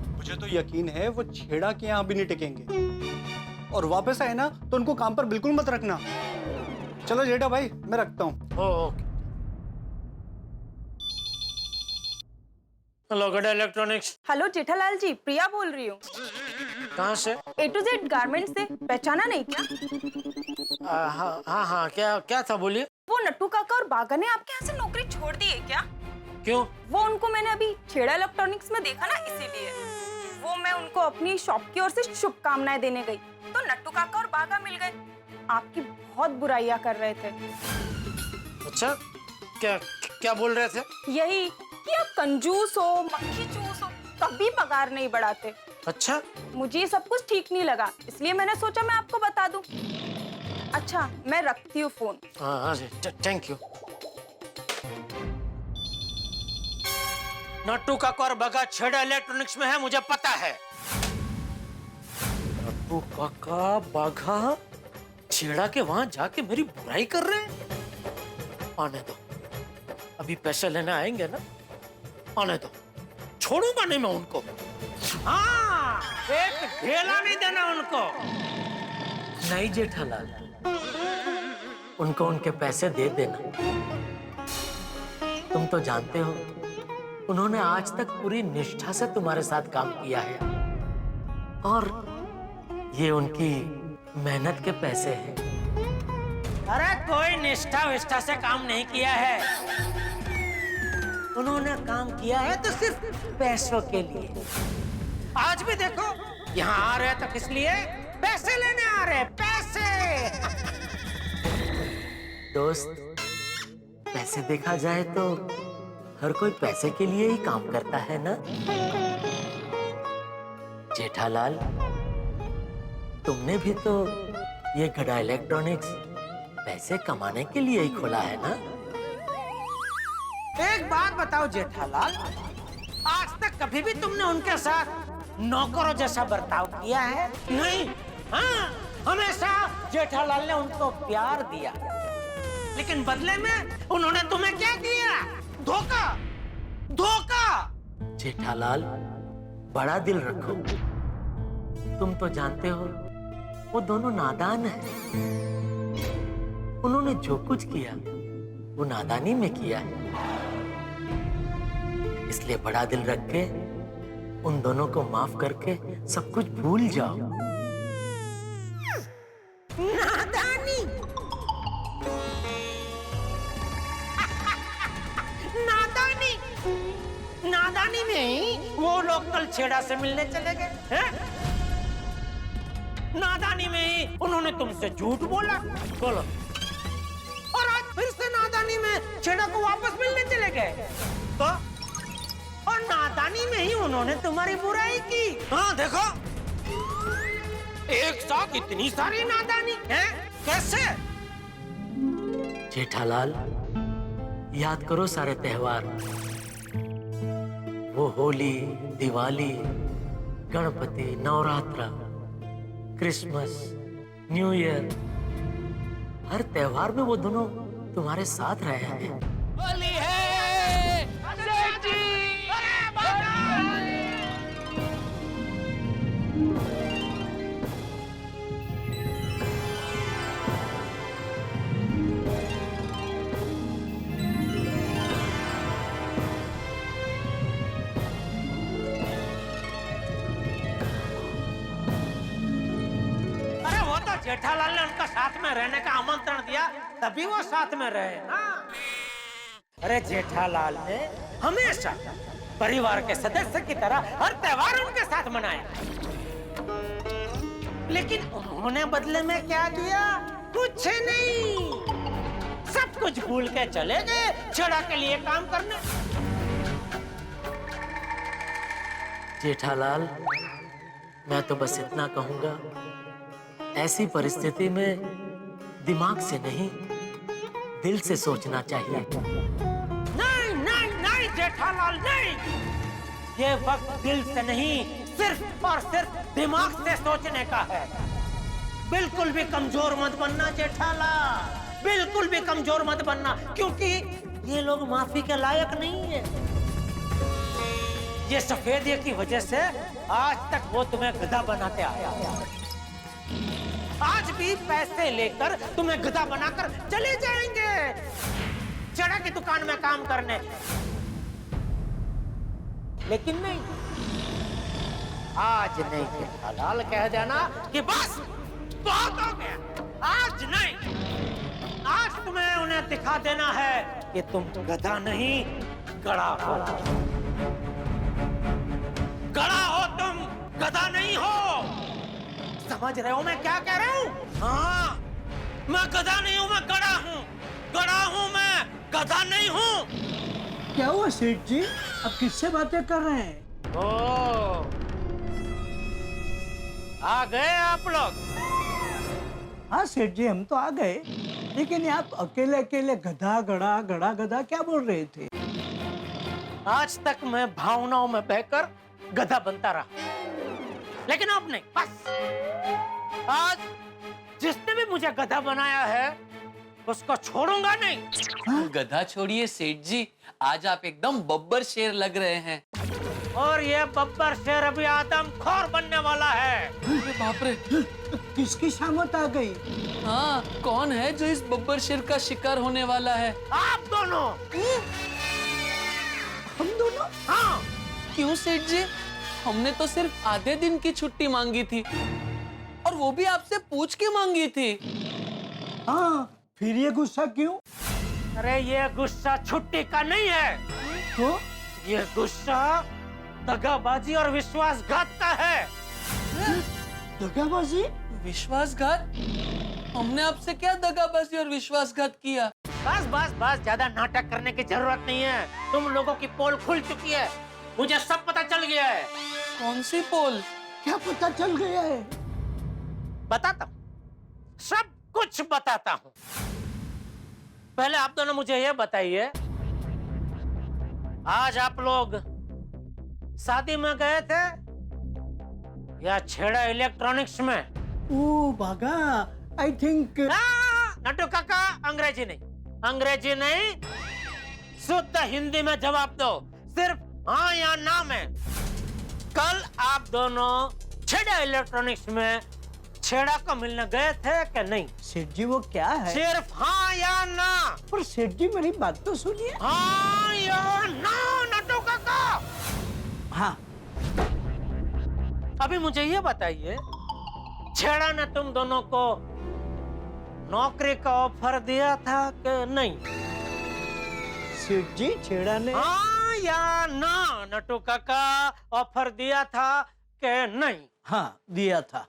मुझे तो यकीन है वो छेड़ा के यहाँ भी नहीं टिकेंगे। और वापस आए ना तो उनको काम पर बिल्कुल मत रखना। चलो जेठा भाई, मैं रखता हूँ। ओके। हेलो गड्ढा इलेक्ट्रॉनिक्स। हेलो जेठालाल जी, प्रिया बोल रही हूँ। कहाँ से? A to Z गारमेंट से। पहचाना नहीं क्या? हाँ हाँ हाँ, क्या था बोलिए। वो नट्टू काका और बागा ने आपके यहाँ से नौकरी छोड़ दी है क्या? क्यों? वो उनको मैंने अभी छेड़ा इलेक्ट्रॉनिक्स में देखा ना, इसीलिए। वो मैं उनको अपनी शॉप की ओर से शुभकामनाएं देने गई तो नट्टू काका और बागा मिल गए। आपकी बहुत बुराइयां कर रहे थे। अच्छा, क्या क्या बोल रहे थे? यही कि आप कंजूस हो, मक्खी चूस हो, कभी पगार नहीं बढ़ाते। अच्छा। मुझे ये सब कुछ ठीक नहीं लगा, इसलिए मैंने सोचा मैं आपको बता दूं। अच्छा, मैं रखती हूँ फोन। हाँ, थैंक यू। नट्टू काका और बागा छेड़ा इलेक्ट्रॉनिक्स में है, मुझे पता है। नट्टू काका बागा छेड़ा के वहां जाके मेरी बुराई कर रहे हैं। आने दो, अभी पैसे लेने आएंगे ना, आने दो, छोड़ूंगा नहीं मैं उनको। हाँ, एक ढेला नहीं देना उनको। नहीं जेठालाल, उनको उनके पैसे दे देना। तुम तो जानते हो, उन्होंने आज तक पूरी निष्ठा से तुम्हारे साथ काम किया है और ये उनकी मेहनत के पैसे हैं। अरे कोई निष्ठा विष्ठा से काम नहीं किया है, उन्होंने काम किया है तो सिर्फ पैसों के लिए। आज भी देखो यहाँ आ रहे तो किस लिए? पैसे लेने आ रहे, पैसे। दोस्त, वैसे देखा जाए तो हर कोई पैसे के लिए ही काम करता है ना? जेठालाल, तुमने भी तो ये गड़ा इलेक्ट्रॉनिक्स पैसे कमाने के लिए ही खोला है ना? एक बात बताओ जेठालाल, आज तक कभी भी तुमने उनके साथ नौकरों जैसा बर्ताव किया है? नहीं। हाँ, हमेशा जेठालाल ने उनको प्यार दिया, लेकिन बदले में उन्होंने तुम्हें क्या दिया? धोखा, धोखा। जेठालाल, बड़ा दिल रखो। तुम तो जानते हो वो दोनों नादान हैं। उन्होंने जो कुछ किया वो नादानी में किया है, इसलिए बड़ा दिल रख के उन दोनों को माफ करके सब कुछ भूल जाओ। नादानी, नादानी, नादानी में ही वो लोग कल छेड़ा से मिलने चले गए हैं? नादानी में ही उन्होंने तुमसे झूठ बोला, बोलो, और आज फिर से नादानी में छेड़ा को वापस मिलने चले गए तो? और नादानी में ही उन्होंने तुम्हारी बुराई की। हाँ देखो, एक साथ इतनी सारी नादानी है, कैसे? जेठालाल, याद करो सारे त्योहार, वो Holi, Diwali, Ganpati, Navratra, Christmas, new year, हर त्योहार में वो दोनों तुम्हारे साथ रहे हैं। होली है, जेठालाल ने उनका साथ में रहने का आमंत्रण दिया, तभी वो साथ में रहे ना। अरे जेठालाल ने हमेशा परिवार के सदस्य की तरह हर त्योहार उनके साथ मनाया, लेकिन उन्होंने बदले में क्या दिया? कुछ नहीं, सब कुछ भूल के चले गए छेड़ा के लिए काम करने। जेठालाल, मैं तो बस इतना कहूंगा, ऐसी परिस्थिति में दिमाग से नहीं, दिल से सोचना चाहिए। नहीं नहीं नहीं जेठालाल, नहीं, ये वक्त दिल से नहीं, सिर्फ और सिर्फ दिमाग से सोचने का है। बिल्कुल भी कमजोर मत बनना जेठालाल, बिल्कुल भी कमजोर मत बनना, क्योंकि ये लोग माफी के लायक नहीं है। ये सफेदी की वजह से आज तक वो तुम्हें गधा बनाते आया, आज भी पैसे लेकर तुम्हें गधा बनाकर चले जाएंगे छेड़ा की दुकान में काम करने, लेकिन नहीं, आज नहीं जेठालाल, कह देना कि बस बहुत हो गया, आज नहीं। आज तुम्हें उन्हें दिखा देना है कि तुम गधा नहीं, गड़ा हो। गड़ा हो तुम, गधा नहीं हो। समझ रहे हो मैं क्या कह रहा हूँ? हाँ, मैं गधा नहीं हूँ, मैं गड़ा हूँ, गड़ा हूँ मैं, गधा नहीं हूँ। क्या हुआ सेठ जी, अब किससे बातें कर रहे हैं? ओ, आ गए आप लोग? हाँ सेठ जी, हम तो आ गए, लेकिन आप अकेले अकेले गधा गड़ा गड़ा गधा क्या बोल रहे थे? आज तक मैं भावनाओं में बहकर गधा बनता रहा, लेकिन अब नहीं, बस आज जिसने भी मुझे गधा बनाया है उसको छोड़ूंगा नहीं। हाँ? गधा छोड़िए सेठ जी, आज आप एकदम बब्बर शेर लग रहे हैं। और ये बब्बर शेर अभी आदमखोर बनने वाला है। बाप रे, किसकी शामत आ गई? हाँ, कौन है जो इस बब्बर शेर का शिकार होने वाला है? आप दोनों। हम दोनों? हाँ। क्यों सेठ जी? हमने तो सिर्फ आधे दिन की छुट्टी मांगी थी, और वो भी आपसे पूछ के मांगी थी। हाँ, फिर ये गुस्सा क्यों? अरे ये गुस्सा छुट्टी का नहीं है, तो ये गुस्सा दगाबाजी और विश्वासघात का है। दगाबाजी? विश्वासघात? हमने आपसे क्या दगाबाजी और विश्वासघात किया? बस बस बस, ज्यादा नाटक करने की जरूरत नहीं है। तुम लोगों की पोल खुल चुकी है, मुझे सब पता चल गया है। कौन सी पोल? क्या पता चल गया है? बताता हूँ, सब कुछ बताता हूँ। पहले आप दोनों मुझे ये बताइए, आज आप लोग शादी में गए थे या छेड़ा इलेक्ट्रॉनिक्स में? ओ बागा, आई थिंक। नट्टू काका, अंग्रेजी नहीं, अंग्रेजी नहीं, शुद्ध हिंदी में जवाब दो, सिर्फ हाँ या ना में। कल आप दोनों छेड़ा इलेक्ट्रॉनिक्स में छेड़ा को मिलने गए थे कि नहीं? सेठ जी वो क्या है? सिर्फ हाँ या ना। पर सेठ जी मेरी बात तो सुनिए। हाँ या ना नट्टू काका? हाँ। अभी मुझे ये बताइए, छेड़ा ने तुम दोनों को नौकरी का ऑफर दिया था कि नहीं? सेठ जी छेड़ा ने हाँ या ना नट्टू काका, ऑफर दिया था कि नहीं? हाँ दिया था।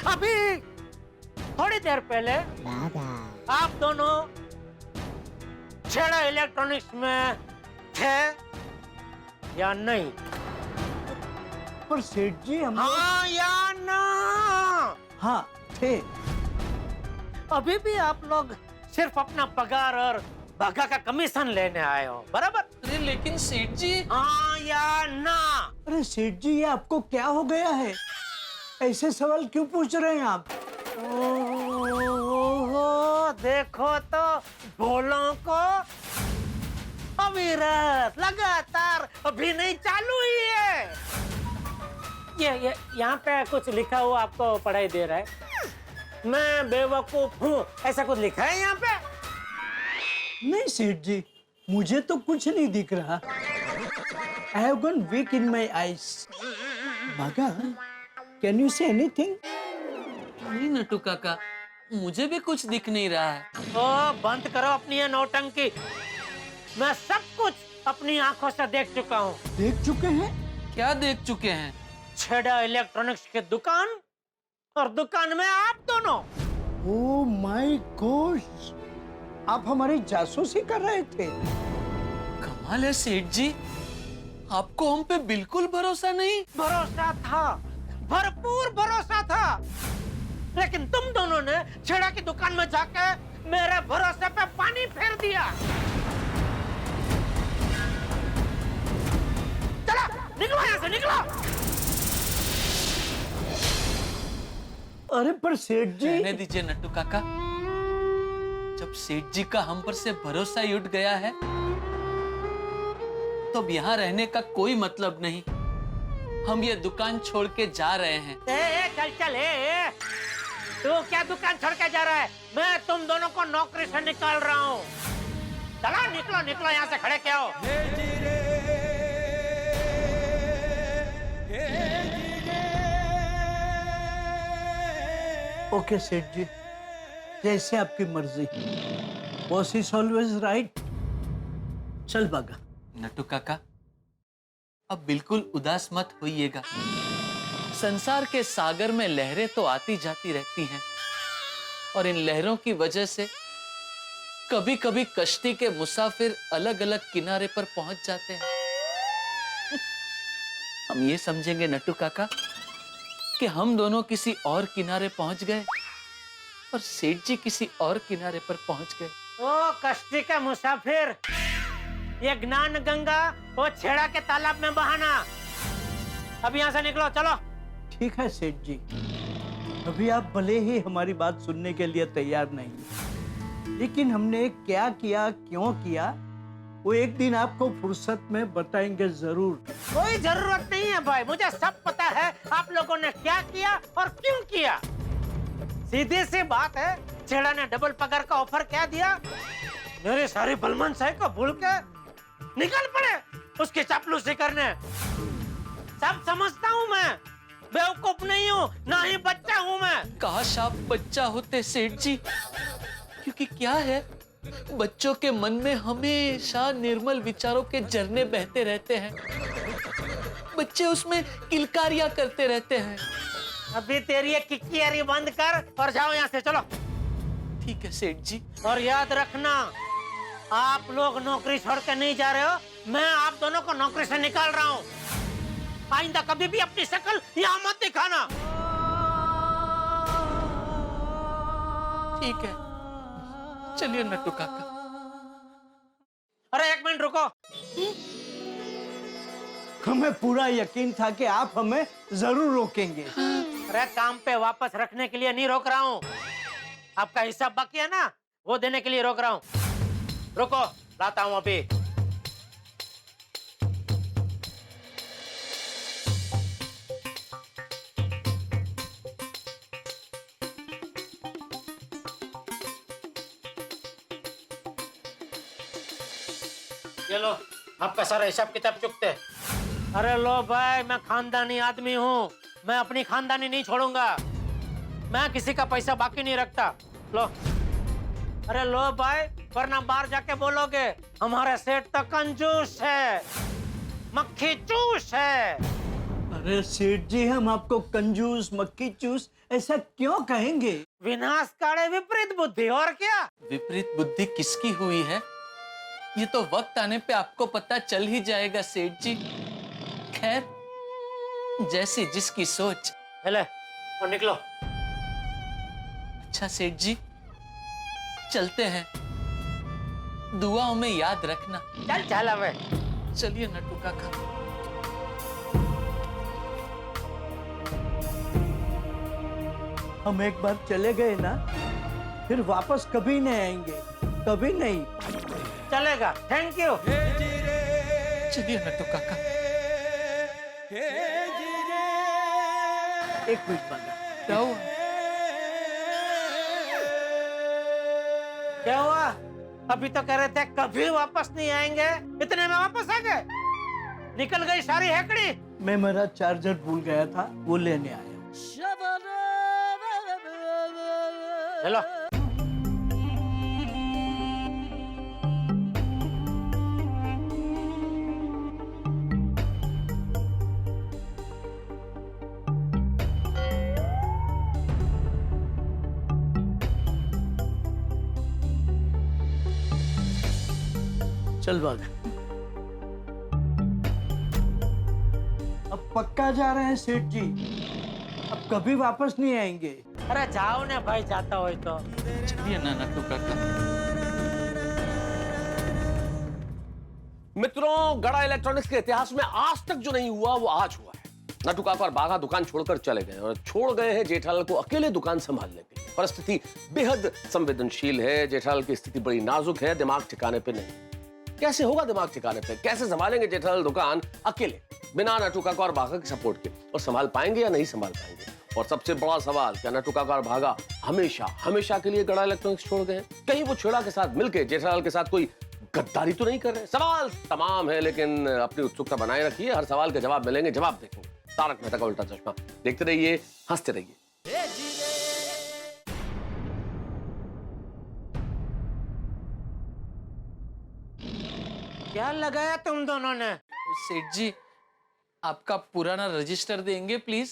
अभी थोड़ी देर पहले आप दोनों छेड़ा इलेक्ट्रॉनिक्स में थे या नहीं? पर सेठ जी हम हाँ या ना? हाँ थे। अभी भी आप लोग सिर्फ अपना पगार और भागा का कमीशन लेने आए हो, बराबर? अरे लेकिन सेठ जी। हाँ या ना? अरे सेठ जी ये आपको क्या हो गया है? ऐसे सवाल क्यों पूछ रहे हैं आप? ओहो, देखो तो बोलों को अविरत लगातार अभी नहीं चालू ही है। ये यहाँ पे कुछ लिखा हुआ आपको पढ़ाई दे रहा है, मैं बेवकूफ हूँ, ऐसा कुछ लिखा है यहाँ पे? नहीं सेठ जी, मुझे तो कुछ नहीं दिख रहा। I have gone weak in my eyes. बागा, can you say anything? नहीं नट्टू काका, मुझे भी कुछ दिख नहीं रहा है। ओ बंद करो अपनी ये नौटंकी, मैं सब कुछ अपनी आंखों से देख चुका हूँ। देख चुके हैं? क्या देख चुके हैं? छेड़ा इलेक्ट्रॉनिक्स की दुकान और दुकान में आप दोनों। ओह माय गॉड, आप हमारी जासूसी कर रहे थे। कमाल है सेठ जी, आपको हम पे बिल्कुल भरोसा नहीं। भरोसा था, भरपूर भरोसा था, लेकिन तुम दोनों ने छेड़ा की दुकान में जाके मेरे भरोसे पे पानी फेर दिया। चलो निकलो यहाँ से, निकलो। अरे पर सेठ जी। रहने दीजिए नट्टू काका, जब सेठ जी का हम पर से भरोसा ही उठ गया है तो अब यहाँ रहने का कोई मतलब नहीं। हम ये दुकान छोड़ के जा रहे हैं। चल चल, तू क्या दुकान छोड़ के जा रहा है? मैं तुम दोनों को नौकरी से निकाल रहा हूँ। चलो निकलो निकलो यहाँ से, खड़े क्या हो? ओके सेठ जी, जैसे आपकी मर्जी। Boss is always right. चल बागा। नट्टू काका, अब बिल्कुल उदास मत होइएगा। संसार के सागर में लहरें तो आती जाती रहती हैं और इन लहरों की वजह से कभी कभी कश्ती के मुसाफिर अलग अलग किनारे पर पहुंच जाते हैं। हम ये समझेंगे नट्टू काका कि हम दोनों किसी और किनारे पहुंच गए और सेठ जी किसी और किनारे पर पहुंच गए। ओ कश्ती का मुसाफिर, ये ज्ञान गंगा वो छेड़ा के तालाब में बहाना। अब यहाँ से निकलो, चलो। ठीक है सेठ जी, अभी आप भले ही हमारी बात सुनने के लिए तैयार नहीं, लेकिन हमने क्या किया, क्यों किया, वो एक दिन आपको फुर्सत में बताएंगे जरूर। कोई जरूरत नहीं है भाई, मुझे सब पता है आप लोगों ने क्या किया और क्यों किया। सीधी सी बात है, छेड़ा ने डबल पगार का ऑफर क्या दिया, मेरे सारी बलमन साहब को भूल के निकल पड़े उसकी चापलूसी करने। सब समझता हूँ मैं, बेवकूफ नहीं हूँ, ना ही बच्चा हूँ मैं। काश आप बच्चा होते सेठ जी, क्योंकि क्या है, बच्चों के मन में हमेशा निर्मल विचारों के झरने बहते रहते हैं। बच्चे उसमें किलकारियां करते रहते हैं, अभी तेरी ये किक्कियारी बंद कर और जाओ यहाँ से, चलो। ठीक है सेठ जी। और याद रखना, आप लोग नौकरी छोड़ के नहीं जा रहे हो, मैं आप दोनों को नौकरी से निकाल रहा हूँ। आइंदा कभी भी अपनी शक्ल यहाँ मत दिखाना। ठीक है, चलिए नट्टू काका। अरे एक मिनट रुको। हमें पूरा यकीन था कि आप हमें जरूर रोकेंगे। अरे काम पे वापस रखने के लिए नहीं रोक रहा हूँ, आपका हिस्सा बाकी है ना, वो देने के लिए रोक रहा हूँ। रुको, लाता हूँ अभी। ये लो, आपका सारा हिसाब किताब चुकते। अरे लो भाई, मैं खानदानी आदमी हूँ, मैं अपनी खानदानी नहीं छोड़ूंगा। मैं किसी का पैसा बाकी नहीं रखता। लो। अरे लो भाई, वरना बाहर जाके बोलोगे हमारे सेठ तो कंजूस है, मक्खी चूस है। अरे सेठ जी, हम आपको कंजूस मक्खी चूस ऐसा क्यों कहेंगे? विनाशकारी विपरीत बुद्धि, और क्या? विपरीत बुद्धि किसकी हुई है, ये तो वक्त आने पे आपको पता चल ही जाएगा सेठ जी। खैर, जैसी जिसकी सोच। ले, और निकलो। अच्छा सेठ जी, चलते हैं, दुआओं में याद रखना। चल चल अब। चलिए नट्टू काका। हम एक बार चले गए ना, फिर वापस कभी नहीं आएंगे, कभी नहीं। चलेगा, थैंक यू। चलिए नट्टू काका। एक मिनट बागा, क्या हुआ? क्या हुआ? अभी तो कह रहे थे कभी वापस नहीं आएंगे, इतने में वापस आ गए। निकल गई सारी हैकड़ी। मैं मेरा चार्जर भूल गया था, वो लेने आया। चलो। चल भाग। अब पक्का जा रहे हैं सेठ जी, अब कभी वापस नहीं आएंगे। अरे जाओ ना भाई, जाता हो तो। चलिए ना नट्टू काका। मित्रों, गड़ा इलेक्ट्रॉनिक्स के इतिहास में आज तक जो नहीं हुआ वो आज हुआ है। नट्टू काका और बाघा दुकान छोड़कर चले गए और छोड़ गए हैं जेठालाल को अकेले दुकान संभालने के लिए। परिस्थिति बेहद संवेदनशील है, जेठालाल की स्थिति बड़ी नाजुक है, दिमाग ठिकाने पे नहीं। कैसे होगा दिमाग ठिकाने पे? कैसे संभालेंगे जेठालाल दुकान अकेले, बिना नट्टू काका और बाघा के सपोर्ट के? और संभाल पाएंगे या नहीं संभाल पाएंगे? और सबसे बड़ा सवाल, क्या नट्टू काका और बाघा हमेशा हमेशा के लिए गड़ा इलेक्ट्रॉनिक्स छोड़ गए? कहीं वो छेड़ा के साथ मिलकर जेठालाल के साथ कोई गद्दारी तो नहीं कर रहे? सवाल तमाम है, लेकिन अपनी उत्सुकता बनाए रखिए, हर सवाल के जवाब मिलेंगे, जवाब देखेंगे। तारक मेहता का उल्टा चश्मा देखते रहिए, हंसते रहिए। क्या लगाया तुम दोनों ने? सेठ जी, आपका पुराना रजिस्टर देंगे प्लीज?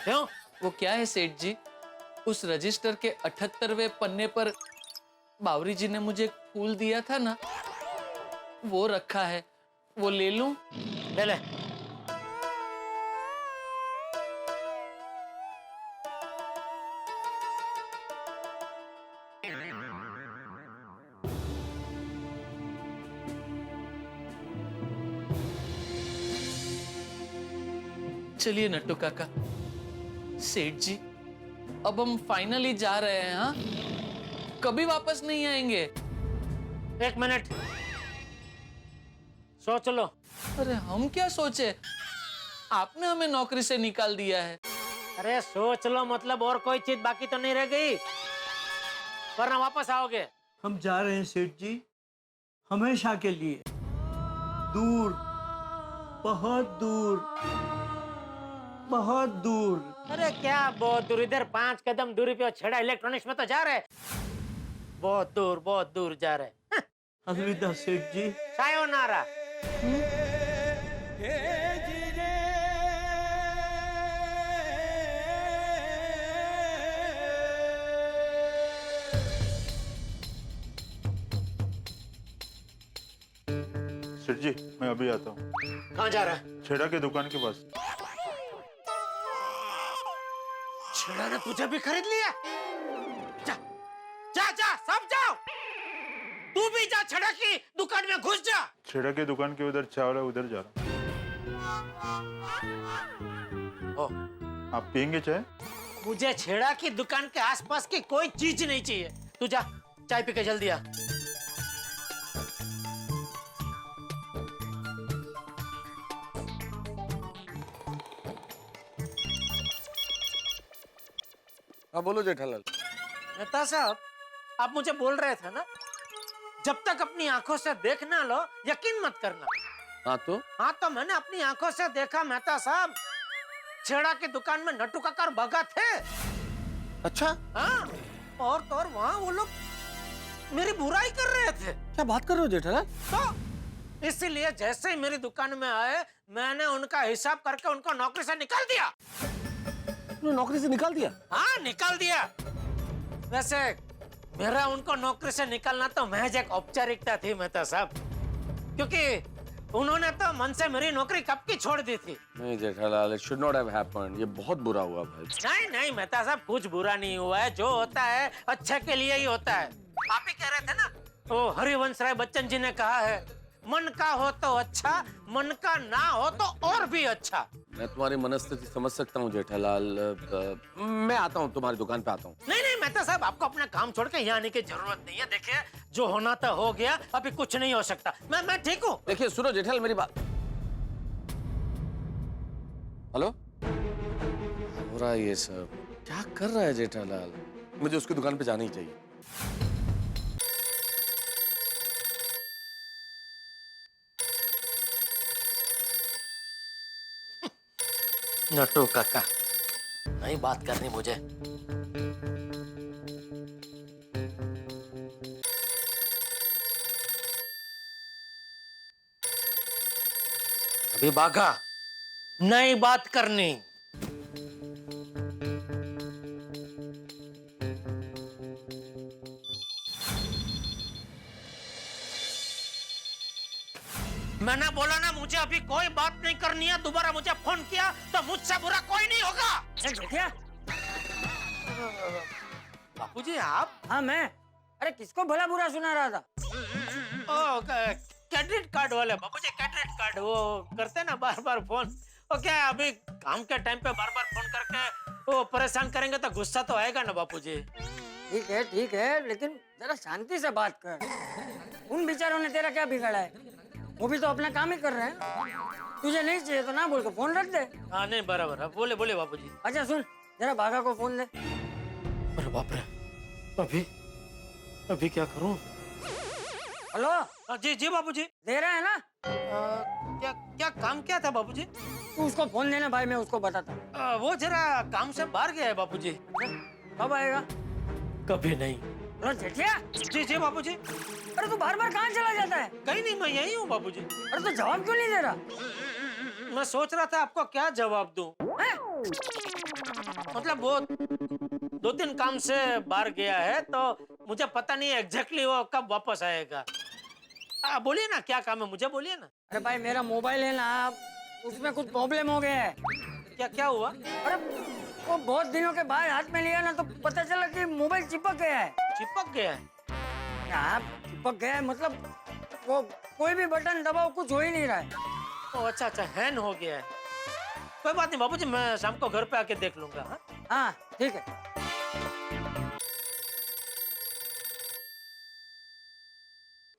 क्यों? वो क्या है सेठ जी, उस रजिस्टर के 78वें पन्ने पर बावरी जी ने मुझे एक फूल दिया था ना, वो रखा है, वो ले लूं? ले ले। चलिए नट्टू काका। सेठ जी, अब हम फाइनली जा रहे हैं, हाँ? कभी वापस नहीं आएंगे। एक मिनट सोच लो। अरे हम क्या सोचे, आपने हमें नौकरी से निकाल दिया है। अरे सोच लो, मतलब और कोई चीज बाकी तो नहीं रह गई, वरना वापस आओगे। हम जा रहे हैं सेठ जी, हमेशा के लिए, दूर, बहुत दूर, बहुत दूर। अरे क्या बहुत दूर? इधर 5 कदम दूरी पे छेड़ा इलेक्ट्रॉनिक्स में तो जा रहे, बहुत दूर जा रहे। अलविदा सेठ जी। सायोनारा। सेठ जी मैं अभी आता हूँ। कहाँ जा रहा है? छेड़ा के दुकान के पास। छेड़ा ने तुझे भी खरीद लिया? जा जा जा, सब जाओ। तू भी जा, छेड़ा की दुकान में घुस जा। छेड़ा के दुकान के उधर चावल है, उधर जा रहा हूँ। आप पियेंगे चाय? मुझे छेड़ा की दुकान के आसपास की कोई चीज नहीं चाहिए। तू जा, चाय पी के जल्दी आ। हाँ बोलो जेठालाल। मेहता साहब, आप मुझे बोल रहे थे ना, जब तक अपनी आंखों से देख ना लो यकीन मत करना। हाँ तो मैंने अपनी आंखों से देखा मेहता साहब, छेड़ा की दुकान में नट्टू काका और बागा थे। अच्छा? हाँ, और तो और वहाँ वो लोग मेरी बुराई कर रहे थे। क्या बात कर रहे हो जेठालाल? तो इसीलिए जैसे ही मेरी दुकान में आए, मैंने उनका हिसाब करके उनको नौकरी से निकाल दिया। नौकरी से निकाल दिया? हाँ, निकाल दिया। वैसे मेरा उनको नौकरी से निकालना तो महज एक औपचारिकता थी मेहता साहब, क्योंकि उन्होंने तो मन से मेरी नौकरी कब की छोड़ दी थी। नहीं Jethalal, it should not have happened. ये बहुत बुरा हुआ भाई। नहीं नहीं मेहता साहब, कुछ बुरा नहीं हुआ है। जो होता है अच्छे के लिए ही होता है। आप ही कह रहे थे ना, वो हरिवंश राय बच्चन जी ने कहा है, मन का हो तो अच्छा, मन का ना हो तो और भी अच्छा। मैं तुम्हारी मनस्थिति समझ सकता हूँ जेठालाल। मैं आता हूँ, तुम्हारी दुकान पे आता हूँ। नहीं नहीं मेहता साहब, आपको अपना काम छोड़ के यहाँ आने की जरूरत नहीं है। देखिए, जो होना था हो गया, अभी कुछ नहीं हो सकता। मैं ठीक हूँ। देखिए सुनो जेठालाल, मेरी बात। हेलो? हो रहा है ये सब? क्या कर रहा है जेठालाल? मुझे उसकी दुकान पे जाना ही चाहिए। नट्टू काका, नहीं बात करनी मुझे। अभी बागा, नहीं बात करनी। मैंने बोला ना, मुझे अभी कोई बात नहीं करनी है। दोबारा मुझे फोन किया तो मुझसे बुरा कोई नहीं होगा। बापूजी आप? हाँ मैं। अरे किसको भला बुरा सुना रहा था? ओ क्रेडिट कार्ड वाले बापूजी, क्रेडिट कार्ड वो करते ना बार बार फोन। वो क्या है, अभी काम के टाइम पे बार बार फोन करके वो परेशान करेंगे तो गुस्सा तो आएगा ना बापूजी। ठीक है, लेकिन जरा शांति से बात कर। उन बेचारों ने तेरा क्या बिगाड़ा है? वो भी तो अपना काम ही कर रहे हैं। तुझे नहीं चाहिए तो ना बोल के फोन रख दे। हाँ नहीं बराबर, बोले बोले बापूजी। अच्छा सुन, जरा बागा को फोन दे। अरे बाप रे, अभी क्या करूं? हेलो? जी जी बापूजी। दे रहा है ना? क्या काम क्या था बापूजी? तू उसको फोन देना भाई, मैं उसको बताता। वो जरा काम से बाहर गया है बापूजी। कब आएगा? कभी नहीं। जेठिया? जी जी बापूजी। अरे तू बार बार कहाँ चला जाता है? कहीं नहीं, मैं यही हूँ बापूजी। अरे तो जवाब क्यों नहीं दे रहा? मैं सोच रहा था आपको क्या जवाब दूं। मतलब वो 2-3 काम से बाहर गया है, तो मुझे पता नहीं एग्जैक्टली वो कब वापस आएगा। बोलिए ना, क्या काम है मुझे बोलिए ना। अरे भाई मेरा मोबाइल है ना, उसमें कुछ प्रॉब्लम हो गया है। क्या हुआ? अरे वो बहुत दिनों के बाद हाथ में लिया ना, तो पता चला कि मोबाइल चिपक गया है। चिपक गया है? हाँ चिपक गया है, मतलब वो कोई भी बटन दबाओ कुछ हो ही नहीं रहा है। ओ अच्छा, हैंग हो गया है। कोई बात नहीं बापूजी, मैं शाम को घर पे आके देख लूंगा। हाँ ठीक है।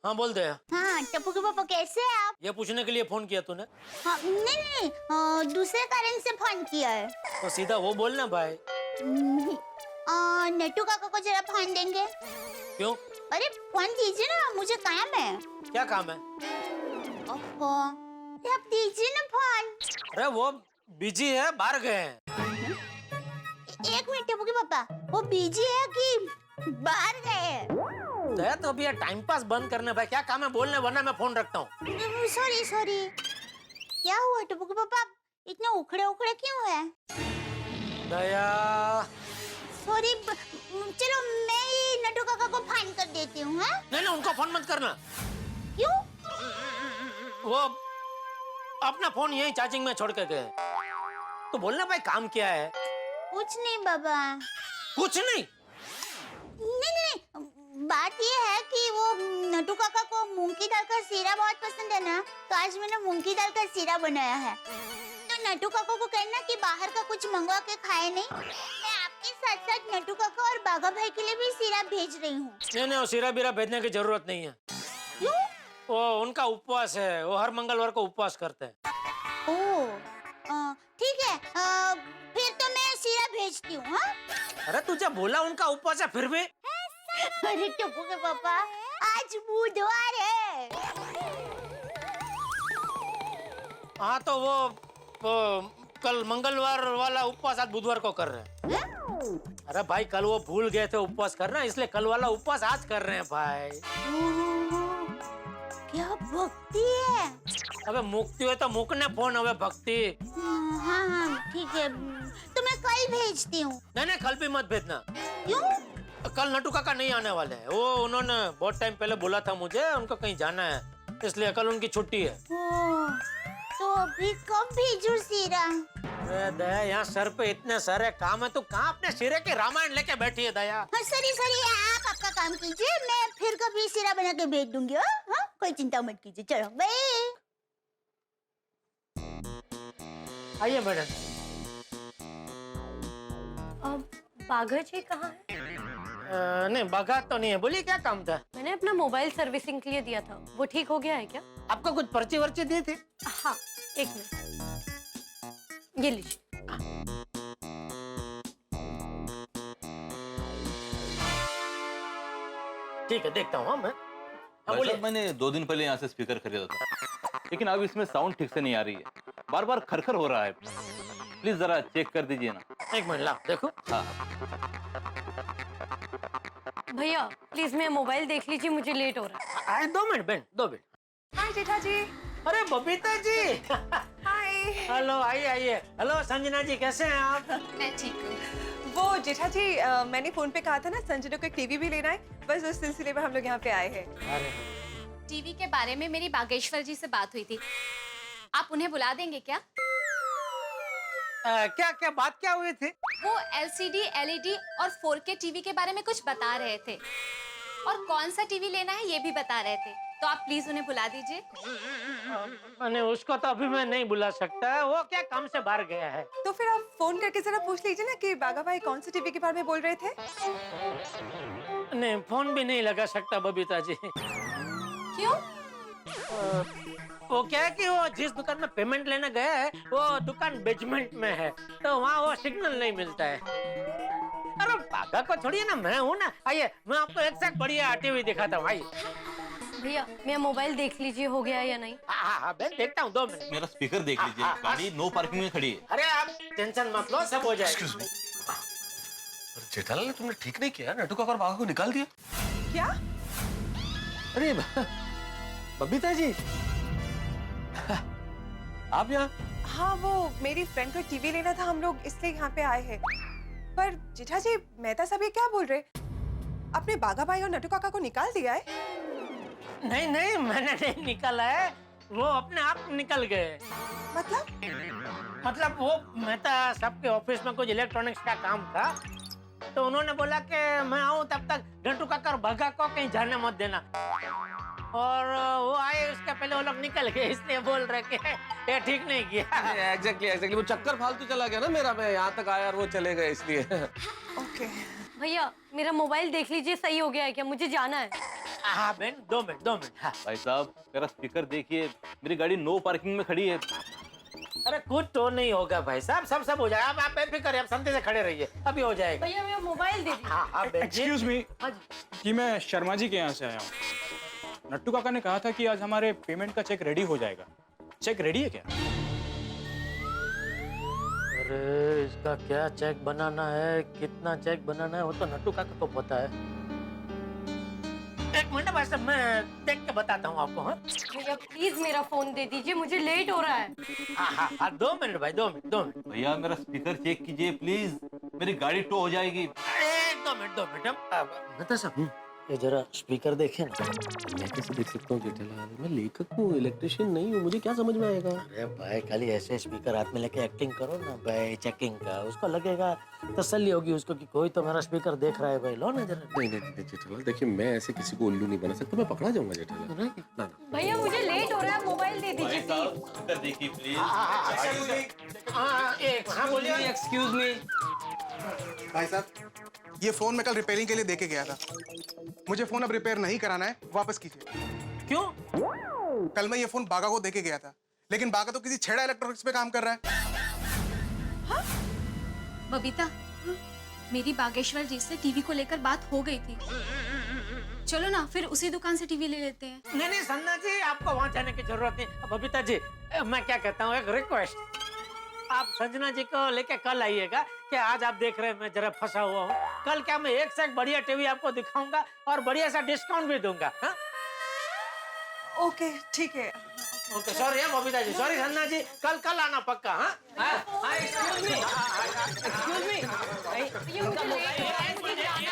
हाँ बोल दे। हाँ टप्पू के पापा कैसे हैं आप? ये पूछने के लिए फोन किया तूने? हाँ, नहीं, दूसरे कारण से फोन किया है। तो सीधा वो बोलना भाई। नट्टू काका को जरा फोन देंगे? क्यों? अरे फोन दीजिए ना, मुझे काम है। क्या काम है? आप दीजिए ना फोन। अरे वो बिजी है, बाहर गए हैं। एक मिनट टप्पू के पापा, वो बिजी है कि बाहर गए हैं? तो अभी टाइम पास बंद करने भाई, क्या काम है बोलने, वरना मैं फोन रखता हूँ। सॉरी। क्या हुआ टप्पू के पापा, इतना उखड़े क्यों है? दया। सॉरी, चलो मैं ही नट्टू काका को फोन कर देती हूँ। नहीं उनको फोन मत करना। क्यों? वो अपना फोन यहीं चार्जिंग में छोड़ के गए। तो बोलना भाई काम क्या है? कुछ नहीं बाबा। कुछ नहीं? नहीं, बात ये है कि वो नटू काका को मूंग की दाल का सीरा बहुत पसंद है ना, तो आज मैंने मूंग की दाल का सीरा बनाया है। तो नटू काका को कहना कि बाहर का कुछ मंगवा के खाए नहीं। मैं आपके साथ साथ नटू काका और बागा भाई के लिए भी सीरा भेज रही हूँ। नहीं, वो सीरा बीरा भेजने की जरूरत नहीं है। क्यों? वो उनका उपवास है, वो हर मंगलवार को उपवास करते हैं। ठीक है, फिर तो मैं सीरा भेजती हूँ। अरे तुझे बोला उनका उपवास है फिर भी? अरे टप्पू के पापा, आज बुधवार है। हाँ तो वो कल मंगलवार वाला उपवास आज बुधवार को कर रहे हैं। अरे भाई कल वो भूल गए थे उपवास करना, इसलिए कल वाला उपवास आज कर रहे हैं भाई। क्या भक्ति है। अबे मुक्ति हो तो मुकने फोन, अबे भक्ति। हाँ ठीक है, तो मैं कल भेजती हूँ। नहीं कल भी मत भेजना। क्यों? कल नटू काका नहीं आने वाले हैं। वो उन्होंने बहुत टाइम पहले बोला था मुझे, उनको कहीं जाना है, इसलिए कल उनकी छुट्टी है। तो अभी कब भेजूं सीरा? अरे दया, यहाँ सर पे इतने सारे काम है, तू कहाँ अपने सिरे के रामायण लेके बैठी है दया? हाँ सॉरी आप आपका काम कीजिए, मैं फिर कभी सीरा बना के भेज दूंगी। हाँ कोई चिंता मत कीजिए, चलो बाय। आइए मैडम। अब बाघा जी कहाँ है? नहीं बाघा तो नहीं है। बोलिए क्या काम था? मैंने अपना मोबाइल सर्विसिंग के लिए दिया था, वो ठीक हो गया है क्या? आपको कुछ पर्ची वर्ची दी थी? हाँ एक मिनट, ये लीजिए। ठीक है देखता हूँ मैं। भाई साहब, मैंने 2 दिन पहले यहाँ से स्पीकर खरीदा था, लेकिन अब इसमें साउंड ठीक से नहीं आ रही है, बार बार खरखर हो रहा है। प्लीज जरा चेक कर दीजिए ना। एक मिनट ला देखो। हाँ भैया प्लीज मेरा मोबाइल देख लीजिए, मुझे लेट हो रहा है। 2 मिनट बहन, 2 मिनट। हाय जेठा जी। अरे बबीता जी। हाय। हेलो, आइए आइए। हेलो संजना जी, कैसे हैं आप? मैं ठीक हूँ। वो जेठा जी, मैंने फोन पे कहा था ना संजना को एक टीवी भी लेना है, बस उस सिलसिले में हम लोग यहाँ पे आए हैं। टीवी के बारे में मेरी बागेश्वर जी से बात हुई थी, आप उन्हें बुला देंगे क्या? क्या बात क्या हुई थी? वो LCD, LED और 4K टीवी के बारे में कुछ बता रहे थे, और कौन सा टीवी लेना है ये भी बता रहे थे, तो आप प्लीज उन्हें बुला दीजिए। मैंने उसको तो अभी मैं नहीं बुला सकता, वो क्या काम से बाहर गया है। तो फिर आप फोन करके जरा पूछ लीजिए ना कि बागा भाई कौन से टीवी के बारे में बोल रहे थे। नहीं फोन भी नहीं लगा सकता बबीता जी। क्यों? वो क्या है कि वो जिस दुकान में पेमेंट लेने गया है वो दुकान बेसमेंट में है, तो वहाँ वो सिग्नल नहीं मिलता है। अरे बागा को छोड़िए ना, मैं हूँ ना। आइए मैं आपको एक साथ बढ़िया टीवी दिखाता हूँ। आइए भैया मेरा मोबाइल देख लीजिए हो गया या नहीं। हाँ बहन देखता हूँ, 2 मिनट। मेरा स्पीकर देख लीजिए, गाड़ी नो पार्किंग में खड़ी है। अरे आप टेंशन मत लो, सब हो जाएगा। जेठालाल ने तुमने ठीक नहीं किया, नटू काका और बाघा को निकाल दिया। क्या? अरे बबीता जी, आप यहाँ? हाँ वो मेरी फ्रेंड को टीवी लेना था, हम लोग इसलिए यहाँ पे आए हैं। पर जेठा जी मेहता साहब ये क्या बोल रहे? आपने बागा भाई और नटू काका को निकाल दिया है? नहीं मैंने नहीं निकाला है, वो अपने आप निकल गए। मतलब वो मेहता साहब के ऑफिस में कुछ इलेक्ट्रॉनिक्स का काम था, तो उन्होंने बोला कि मैं आऊँ तब तक नटू काका और बाघा को कहीं जाने मत देना, और वो आए उसके पहले वो लोग निकल गए, इसलिए बोल रहे कि ये ठीक नहीं किया। एग्जैक्टली वो चक्कर फालतू चला गया ना मेरा, मैं यहाँ तक आया और वो चले गए इसलिए। ओके भैया मेरा मोबाइल देख लीजिए, सही हो गया है क्या? मुझे जाना है। हाँ बहन 2 मिनट। हाँ। भाई साहब मेरा स्पीकर देखिए, मेरी गाड़ी नो पार्किंग में खड़ी है। अरे कुछ तो नहीं होगा भाई साहब, सब हो जाएगा। आप बेफिक्र, आप शांति से खड़े रहिए, अभी हो जाएगा। भैया मेरा मोबाइल दे दीजिए। हाँ एक्सक्यूज मी, कि मैं शर्मा जी के यहाँ से आया हूँ। नट्टू काका ने कहा था कि आज हमारे पेमेंट का चेक रेडी हो जाएगा। चेक रेडी है क्या? अरे इसका क्या चेक बनाना है, कितना चेक बनाना है, वो तो नट्टू काका को पता है। एक मिनट भाई साहब, मैं देख के बताता हूँ आपको। हाँ भैया प्लीज मेरा फोन दे दीजिए, मुझे लेट हो रहा है। हाँ 2 मिनट भाई, 2 मिनट। भैया मेरा स्पीकर चेक कीजिए प्लीज, मेरी गाड़ी टो हो जाएगी। 2 मिनट। बता साहब ये जरा स्पीकर देखे ना। मैं कैसे देख सकता हूँ जेठालाल? मैं लेखक हूँ, इलेक्ट्रिशियन नहीं हूँ, मुझे क्या समझ में आएगा? अरे भाई खाली ऐसे स्पीकर हाथ में लेके एक्टिंग करो ना भाई, चेकिंग का उसको लगेगा, तसल्ली होगी उसको कि कोई तो मेरा स्पीकर देख रहा है भाई। लो ना जरा। नहीं जेठालाल, देखिए मैं ऐसे किसी को उल्लू नहीं बना सकता, मैं पकड़ा जाऊंगा जेठालाल। ना भैया मुझे लेट हो रहा है, मोबाइल दे दीजिए प्लीज। देखिए प्लीज। हाँ बोलिए। एक्सक्यूज मी भाई साहब, ये फोन मैं कल रिपेयरिंग के लिए देके गया था। मुझे फोन अब रिपेयर नहीं कराना है, वापस कीजिए। क्यों? कल मैं ये फोन बागा को देके गया था, लेकिन बागा तो किसी छेड़ा इलेक्ट्रॉनिक्स पे काम कर रहा है। बबीता, मेरी बागेश्वर जी से टीवी को लेकर बात हो गई थी। चलो ना फिर उसी दुकान से टीवी ले लेते हैं। नहीं संजना जी, आपको वहाँ जाने की जरूरत नहीं। बबीता जी, मैं क्या कहता हूँ, एक रिक्वेस्ट, आप संजना जी को लेके कल आइएगा कि आज आप देख रहे हैं मैं जरा फंसा हुआ हूँ। कल क्या मैं एक से एक बढ़िया टीवी आपको दिखाऊंगा और बढ़िया सा डिस्काउंट भी दूंगा। हाँ? ओके ठीक है। ओके सॉरी है बबीता जी, सॉरी संजना जी, कल आना पक्का। हाँ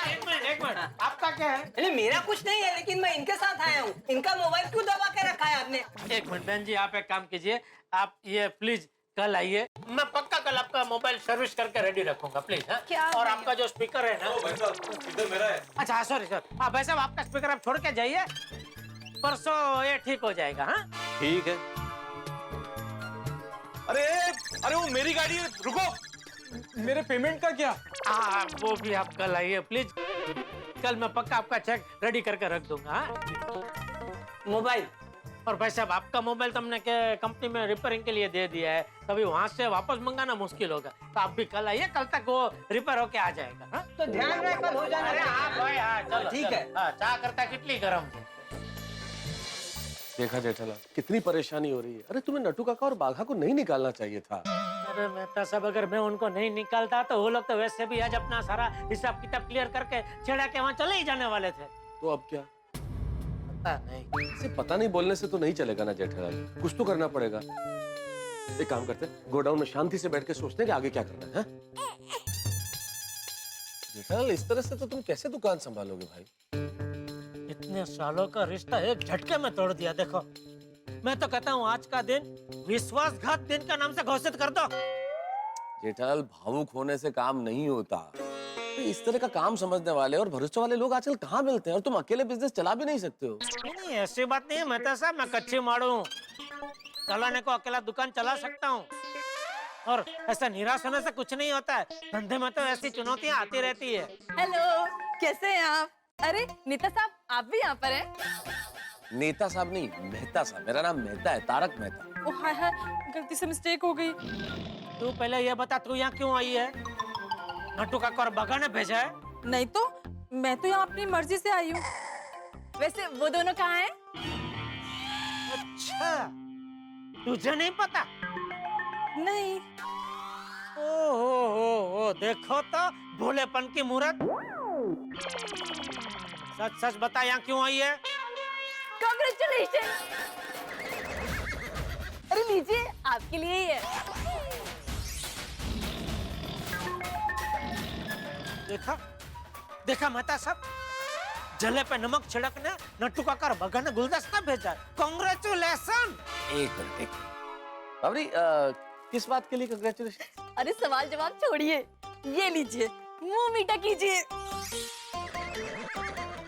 एक मिनट, आपका क्या है? अरे मेरा कुछ नहीं है, लेकिन मैं इनके साथ आया हूँ। इनका मोबाइल क्यों दबा के रखा है आपने? एक मिनट बहन जी, आप एक काम कीजिए, आप ये प्लीज कल आइए, मैं पक्का कल आपका मोबाइल सर्विस करके रेडी रखूंगा प्लीज। हाँ? और आपका जो स्पीकर है ना, स्पीकर मेरा है। अच्छा सॉरी सर, हाँ भाई साहब आपका स्पीकर आप छोड़ के जाइए, परसों ये ठीक हो जाएगा। हाँ ठीक है। अरे वो मेरी गाड़ी है, रुको। मेरे पेमेंट का क्या? वो भी आप कल आइए प्लीज, कल मैं पक्का आपका चेक रेडी करके रख दूंगा। मोबाइल और भाई साहब आपका मोबाइल तो हमने कंपनी में रिपेयरिंग के लिए दे दिया है, तभी वहाँ से वापस मंगाना मुश्किल होगा, तो आप भी कल आइए, कल तक वो रिपेयर होके आ जाएगा। हाँ? तो ध्यान रहे कल हो जाना। अरे हाँ भाई, हाँ चलो ठीक है। हाँ, चाह करता कितनी गर्म। देखा जेठालाल, कितनी परेशानी हो रही है। अरे तुम्हें नट्टू काका और बाघा को नहीं निकालना चाहिए था। अरे मेहता साहब, अगर मैं उनको नहीं निकालता तो वो लोग तो वैसे भी आज अपना सारा हिसाब किताब क्लियर करके छेड़ा के वहाँ चले ही जाने वाले थे। तो अब क्या? पता नहीं। इसे पता नहीं बोलने से तो नहीं चलेगा ना जेठालाल, कुछ तो करना पड़ेगा। एक काम करते हैं, गोडाउन में शांति से बैठ के सोचते हैं कि आगे क्या करना है। जेठालाल, इस तरह से तो तुम कैसे दुकान संभालोगे भाई? इतने सालों का रिश्ता एक झटके में तोड़ दिया। देखो, मैं तो कहता हूँ आज का दिन विश्वासघात दिन का नाम से घोषित कर दो। जेठालाल, भावुक होने से काम नहीं होता। तो इस तरह का काम समझने वाले और भरोसे वाले लोग आजकल कहाँ मिलते हैं, और तुम अकेले बिजनेस चला भी नहीं सकते हो। नहीं ऐसी बात नहीं है मेहता साहब, मैं कच्ची मारू हूँ, चलाने को अकेला दुकान चला सकता हूँ, और ऐसा निराश होने से कुछ नहीं होता है। धंधे में तो ऐसी चुनौतियाँ आती रहती है। हेलो, कैसे हैं आप? अरे नीता साहब, आप भी यहाँ पर हैं? नेता साहब नहीं, मेहता साहब। मेरा नाम मेहता है, तारक मेहता। ओह हाय हाय, गलती से मिस्टेक हो गई। तू पहले ये बता, तू यहाँ क्यों आई है? नट्टू काका और बाघा ने भेजा है? नहीं तो मैं तो यहाँ अपनी मर्जी से आई हूँ। वैसे वो दोनों कहाँ हैं? अच्छा, तुझे नहीं पता? नहीं। ओ, देखो तो भोलेपन की मूरत। सच सच बता, यहाँ क्यों आई है? कांग्रेचुलेशन। अरे लीजिए, आपके लिए ही है। देखा मेहता साहब, जले पे नमक छिड़कने नट्टू काका और बाघा ने गुलदस्ता भेजा। कांग्रेचुलेशन। एक मिनट। बाबरी, किस बात के लिए कांग्रेचुलेशन? अरे सवाल जवाब छोड़िए, ये लीजिए, मुंह मीठा कीजिए।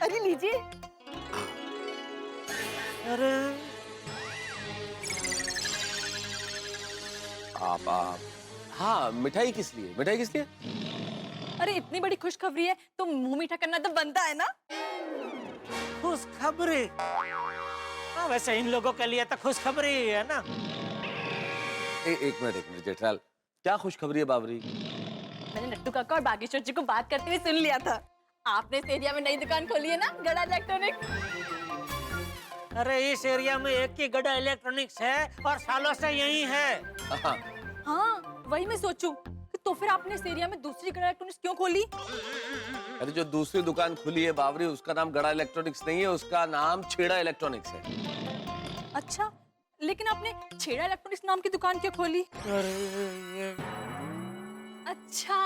अरे लीजिए। अरे आप हाँ, मिठाई किस लिए? मिठाई किस लिए? अरे इतनी बड़ी खुशखबरी है तो मुंह मीठा करना तो बनता है ना। खुशखबरी? हाँ, वैसे इन लोगों के लिए तो खुशखबरी ही है ना। एक मिनट जेठालाल, क्या खुशखबरी है बाबरी? मैंने नट्टू काका और बागेश्वर जी को बात करते हुए सुन लिया था। आपने इस एरिया में नई दुकान खोली है ना, गड़ा इलेक्ट्रॉनिक्स। अरे इस एरिया में एक ही गड़ा इलेक्ट्रॉनिक्स है और सालों से यही है। हाँ, वही मैं सोचूं कि तो फिर आपने इस एरिया में दूसरी गड़ा इलेक्ट्रॉनिक्स क्यों खोली? अरे जो दूसरी दुकान खुली है बाबरी, उसका नाम गड़ा इलेक्ट्रॉनिक्स नहीं है, उसका नाम छेड़ा इलेक्ट्रॉनिक्स है। अच्छा, लेकिन आपने छेड़ा इलेक्ट्रॉनिक्स नाम की दुकान क्यों खोली? अच्छा,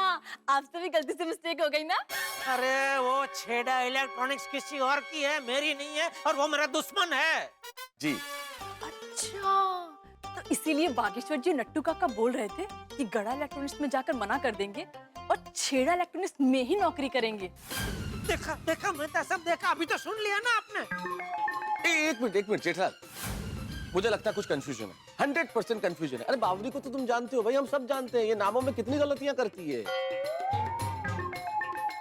आपसे भी गलती से मिस्टेक हो गई ना? अरे वो छेड़ा इलेक्ट्रॉनिक्स किसी और की है, मेरी नहीं है, और वो मेरा दुश्मन है। जी अच्छा, तो इसीलिए बागेश्वर जी नट्टू काका बोल रहे थे कि गड़ा इलेक्ट्रॉनिक्स में जाकर मना कर देंगे और छेड़ा इलेक्ट्रॉनिक्स में ही नौकरी करेंगे। देखा देखा, मैं तो सब देखा, अभी तो सुन लिया ना आपने। एक मिनट जेठालाल, मुझे लगता है कुछ कंफ्यूजन है, 100% कंफ्यूजन है। अरे बावरी को तो तुम जानते हो भाई, हम सब जानते हैं ये नामों में कितनी गलतियां करती है।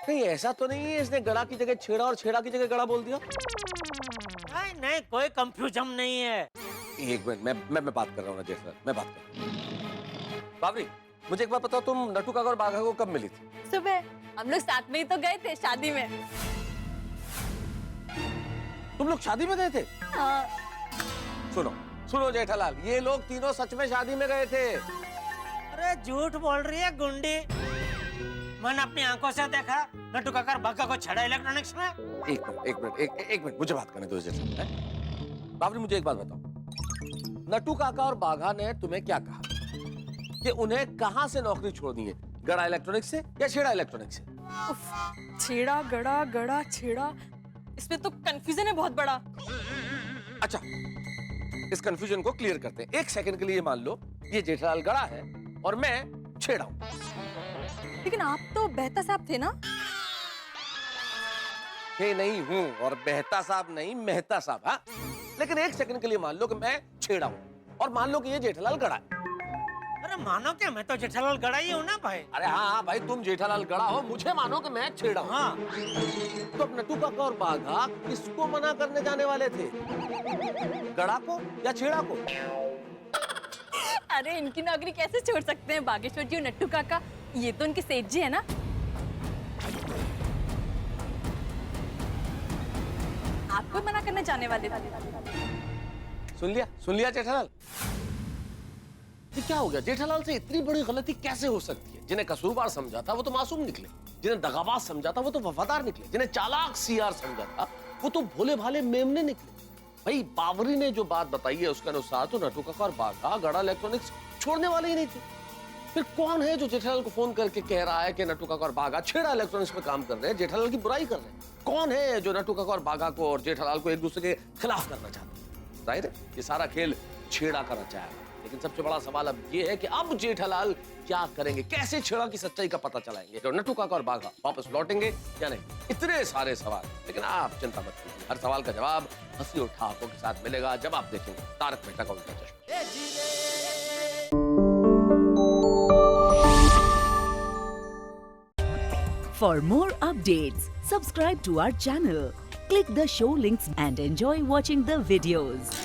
कहीं ऐसा तो नहीं है इसने गड़ा की जगह छेड़ा और छेड़ा की जगह गड़ा बोल दिया? नहीं, कोई कंफ्यूजन नहीं है। एक मिनट, मैं बात कर रहा हूँ ना जेठालाल, मैं बात कर रहा हूँ। बावरी, मुझे एक बात बताओ, तुम नट्टू काका और बाघा को कब मिली थी? सुबह हम लोग साथ में ही तो गए थे शादी में। तुम लोग शादी में गए थे? हाँ। सुनो जेठालाल, ये लोग तीनों सच में शादी में गए थे। अरे झूठ बोल रही है गुंडी। मैंने अपनी आंखों से देखा नट्टू काका और बाघा को छेड़ा इलेक्ट्रॉनिक्स में। एक मिनट, मुझे बात करने दो जेठालाल। बावरी, मुझे एक बात बताओ, नट्टू काका और बाघा ने तुम्हें क्या कहा कि उन्हें कहां से नौकरी छोड़नी है, गड़ा इलेक्ट्रॉनिक्स से या छेड़ा इलेक्ट्रॉनिक्स से? छेड़ा गड़ा गड़ा छेड़ा, इसमें तो कंफ्यूजन है बहुत बड़ा। अच्छा, इस कंफ्यूजन को क्लियर करते हैं। एक सेकंड के लिए मान लो ये जेठालाल गड़ा है और मैं छेड़ा हूं। लेकिन आप तो बहता साहब थे ना? नहीं हूं, और बहता साहब नहीं, मेहता साहब। हाँ, लेकिन एक सेकंड के लिए मान लो कि मैं छेड़ा हूं और मान लो कि ये जेठालाल गड़ा है। अरे मानो क्या, मैं तो जेठालाल गड़ा ही हूँ ना भाई। अरे हाँ भाई, तुम जेठालाल गड़ा हो, मुझे मानो कि मैं छेड़ा हूँ। हाँ। तो अब नट्टू काका और बाघा किसको मना करने जाने वाले थे, गड़ा को या छेड़ा को? अरे इनकी नौकरी कैसे छोड़ सकते हैं बागेश्वर जी और नट्टू काका, ये तो उनके सेठ जी है ना। आपको मना करने जाने वाले थे। सुन लिया जेठालाल? ये क्या हो गया? जेठालाल से इतनी बड़ी गलती कैसे हो सकती है? जिन्हें कसूरवार समझा था वो तो मासूम निकले, जिन्हें दगाबाज समझा था वो तो वफादार निकले, जिन्हें चालाक सीआर समझा था वो तो भोले भाले मेमने निकले। भाई बावरी ने जो बात बताई है उसके अनुसार तो नट्टू काका और बाघा गड़ा इलेक्ट्रॉनिक्स छोड़ने वाले ही नहीं थे। फिर कौन है जो जेठालाल को फोन करके कह रहा है कि नट्टू काका और बाघा छेड़ा इलेक्ट्रॉनिक्स पे काम कर रहे हैं, जेठालाल की बुराई कर रहे हैं? कौन है जो नट्टू काका और बाघा को और जेठालाल को एक दूसरे के खिलाफ करना चाहते हैं? जाहिर है ये सारा खेल छेड़ा का रचा है। लेकिन सबसे बड़ा सवाल अब ये है कि अब जेठालाल क्या करेंगे, कैसे छेड़ा की सच्चाई का पता चलाएंगे, तो नट्टू काका और बाघा वापस लौटेंगे या नहीं? इतने सारे सवाल। लेकिन आप चिंता मत कीजिए, हर सवाल का जवाब हंसी और ठहाकों के साथ मिलेगा जब आप देखेंगे तारक मेहता का उल्टा चश्मा। For more updates, subscribe to our channel, click the show links and enjoy watching the videos.